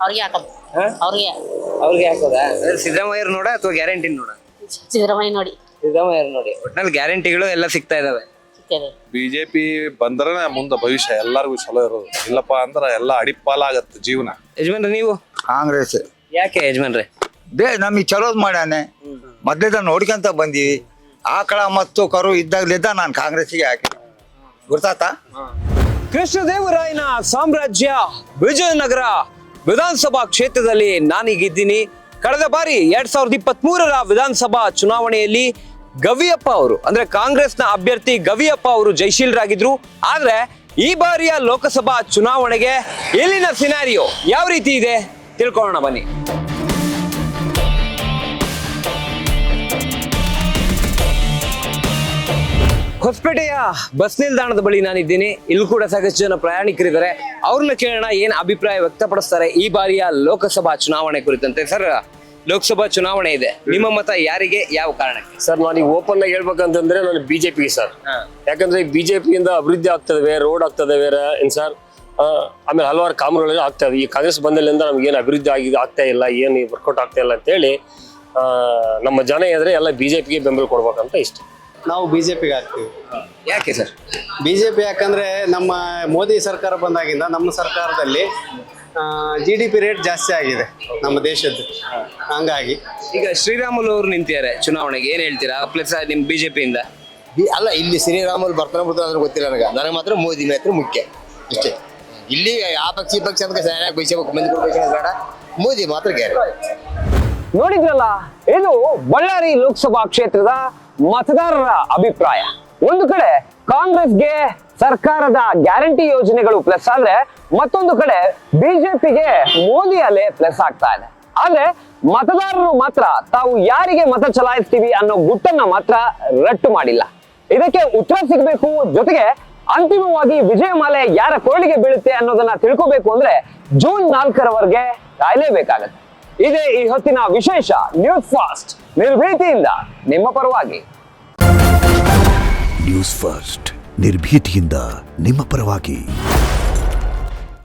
ಅವ್ರಿಗೆ ಹಾಕೋದು. ಅವ್ರಿಗೆ ಹಾಕೋದಾ? ಸಿದ್ದರಾಮಯ್ಯ ನೋಡ ಅಥವಾ ಗ್ಯಾರಂಟಿ ನೋಡ? ಸಿದ್ದರಾಮಯ್ಯ ನೋಡಿ. ಸಿದ್ದರಾಮಯ್ಯ ನೋಡಿ. ಒಟ್ನಲ್ಲಿ ಗ್ಯಾರಂಟಿಗಳು ಎಲ್ಲ ಸಿಗ್ತಾ ಇದಾವೆ. ಬಿಜೆಪಿ ಬಂದ್ರೆ ಮುಂದೆ ಭವಿಷ್ಯ ಎಲ್ಲರಿಗೂ ಚಲೋ ಇರೋದು. ಇಲ್ಲಪ್ಪ ಅಂದ್ರೆ ಎಲ್ಲ ಅಡಿಪಾಲಾಗತ್ತೆ ಜೀವನ. ಯಜಮಾನ್ರೆ ನೀವು? ಕಾಂಗ್ರೆಸ್. ಯಾಕೆ ಯಜಮಾನ್ರೆ? ನಮಗೆ ಚಲೋದ್ ಮಾಡ್ಯಾನೆ. ಮೊದ್ಲಿಂದ ನೋಡ್ಕೊಂತ ಬಂದೀವಿ. ಆಕಳ ಮತ್ತು ಕರು ಇದ್ದಾಗ್ಲಿದ್ದ ನಾನು ಕಾಂಗ್ರೆಸ್ಗೆ ಹಾಕಿ. ಗೊತ್ತಾತಾ? ಕೃಷ್ಣದೇವರಾಯನ ಸಾಮ್ರಾಜ್ಯ ವಿಜಯನಗರ ವಿಧಾನಸಭಾ ಕ್ಷೇತ್ರದಲ್ಲಿ ನಾನೀಗಿದ್ದೀನಿ. ಕಳೆದ ಬಾರಿ 2023ರ ವಿಧಾನಸಭಾ ಚುನಾವಣೆಯಲ್ಲಿ ಗವಿಯಪ್ಪ ಅವರು ಅಂದ್ರೆ ಕಾಂಗ್ರೆಸ್ನ ಅಭ್ಯರ್ಥಿ ಗವಿಯಪ್ಪ ಅವರು ಜಯಶೀಲರಾಗಿದ್ರು. ಆದ್ರೆ ಈ ಬಾರಿಯ ಲೋಕಸಭಾ ಚುನಾವಣೆಗೆ ಇಲ್ಲಿನ ಸಿನಾರಿಯೋ ಯಾವ ರೀತಿ ಇದೆ ತಿಳ್ಕೊಳ್ಳೋಣ ಬನ್ನಿ. ಹೊಸಪೇಟೆಯ ಬಸ್ ನಿಲ್ದಾಣದ ಬಳಿ ನಾನಿದ್ದೀನಿ. ಇಲ್ಲಿ ಕೂಡ ಸಾಕಷ್ಟು ಜನ ಪ್ರಯಾಣಿಕರಿದ್ದಾರೆ. ಅವ್ರನ್ನ ಕೇಳೋಣ ಏನ್ ಅಭಿಪ್ರಾಯ ವ್ಯಕ್ತಪಡಿಸ್ತಾರೆ ಈ ಬಾರಿಯ ಲೋಕಸಭಾ ಚುನಾವಣೆ ಕುರಿತಂತೆ. ಸರ್, ಲೋಕಸಭಾ ಚುನಾವಣೆ ಇದೆ, ನಿಮ್ಮ ಮತ ಯಾರಿಗೆ, ಯಾವ ಕಾರಣಕ್ಕೆ? ಸರ್ ನಾನು ಓಪನ್ ಆಗಿ ಹೇಳ್ಬೇಕಂತಂದ್ರೆ ನಾನು ಬಿಜೆಪಿಗೆ ಸರ್. ಯಾಕಂದ್ರೆ ಬಿಜೆಪಿಯಿಂದ ಅಭಿವೃದ್ಧಿ ಆಗ್ತದೆ, ರೋಡ್ ಆಗ್ತದೆ ಏನ್ ಸರ್. ಆಮೇಲೆ ಹಲವಾರು ಕಾಮಗಾರಿಗಳು ಆಗ್ತವೆ. ಈ ಕಾಂಗ್ರೆಸ್ ಬಂದಲ್ಲಿಂದ ನಮ್ಗೆ ಏನು ಅಭಿವೃದ್ಧಿ ಆಗ್ತಾ ಇಲ್ಲ, ಏನು ವರ್ಕೌಟ್ ಆಗ್ತಾ ಇಲ್ಲ ಅಂತ ಹೇಳಿ ನಮ್ಮ ಜನ ಇದ್ರೆ ಎಲ್ಲ ಬಿಜೆಪಿಗೆ ಬೆಂಬಲ ಕೊಡ್ಬೇಕಂತ ಇಷ್ಟ. ನಾವು ಬಿಜೆಪಿಗೆ ಹಾಕ್ತೀವಿ. ಯಾಕೆ ಸರ್ ಬಿಜೆಪಿ? ಯಾಕಂದ್ರೆ ನಮ್ಮ ಮೋದಿ ಸರ್ಕಾರ ಬಂದಾಗಿಂದ ನಮ್ಮ ಸರ್ಕಾರದಲ್ಲಿ GDP ರೇಟ್ ಜಾಸ್ತಿ ಆಗಿದೆ ನಮ್ಮ ದೇಶದ್ದು. ಹಂಗಾಗಿ ಈಗ ಶ್ರೀರಾಮುಲು ಅವರು ನಿಂತಿದ್ದಾರೆ ಚುನಾವಣೆಗೆ, ಏನ್ ಹೇಳ್ತೀರಾ? ಪ್ಲಸ್ ನಿಮ್ ಬಿಜೆಪಿಯಿಂದ ಅಲ್ಲ ಇಲ್ಲಿ ಶ್ರೀರಾಮುಲು ಬರ್ತಾನೆ ಬಿಡ್ತಾನೆ ಅಂದ್ರೆ ಗೊತ್ತಿಲ್ಲ ನನಗೆ ಮಾತ್ರ ಮೋದಿ ಮಾತ್ರ ಮುಖ್ಯ ಇಷ್ಟೇ. ಇಲ್ಲಿ ಆ ಪಕ್ಷ ಈ ಪಕ್ಷ ಅಂತ ಸರಿಯಾಗಿ ಬಯಸಬೇಕು, ಮಂದಿ ಬಯಸೋದು ಬೇಡ, ಮೋದಿ ಮಾತ್ರ ಗ್ಯಾರಂಟಿ. ನೋಡಿದ್ರಲ್ಲ, ಇದು ಬಳ್ಳಾರಿ ಲೋಕಸಭಾ ಕ್ಷೇತ್ರದ ಮತದಾರರ ಅಭಿಪ್ರಾಯ. ಒಂದು ಕಡೆ ಕಾಂಗ್ರೆಸ್ಗೆ ಸರ್ಕಾರದ ಗ್ಯಾರಂಟಿ ಯೋಜನೆಗಳು ಪ್ಲಸ್ ಆದ್ರೆ, ಮತ್ತೊಂದು ಕಡೆ ಬಿಜೆಪಿಗೆ ಮೋದಿ ಅಲೆ ಪ್ಲಸ್ ಆಗ್ತಾ ಇದೆ. ಆದ್ರೆ ಮತದಾರರು ಮಾತ್ರ ತಾವು ಯಾರಿಗೆ ಮತ ಚಲಾಯಿಸ್ತೀವಿ ಅನ್ನೋ ಗುಟ್ಟನ್ನ ಮಾತ್ರ ರಟ್ಟು ಮಾಡಿಲ್ಲ. ಇದಕ್ಕೆ ಉತ್ತರ ಸಿಗಬೇಕು, ಜೊತೆಗೆ ಅಂತಿಮವಾಗಿ ವಿಜಯಮಾಲೆ ಯಾರ ಕೊರಳಿಗೆ ಬೀಳುತ್ತೆ ಅನ್ನೋದನ್ನ ತಿಳ್ಕೋಬೇಕು ಅಂದ್ರೆ ಜೂನ್ 4ರವರೆಗೆ ಕಾಯಲೇಬೇಕಾಗತ್ತೆ. ಇದೇ ಈ ಹೊತ್ತಿನ ವಿಶೇಷ ನ್ಯೂಸ್ ಫಾಸ್ಟ್, ನಿರ್ಭೀತಿಯಿಂದ ನಿಮ್ಮ ಪರವಾಗಿ. ನ್ಯೂಸ್ ಫಸ್ಟ್, ನಿರ್ಭೀತಿಯಿಂದ ನಿಮ್ಮ ಪರವಾಗಿ.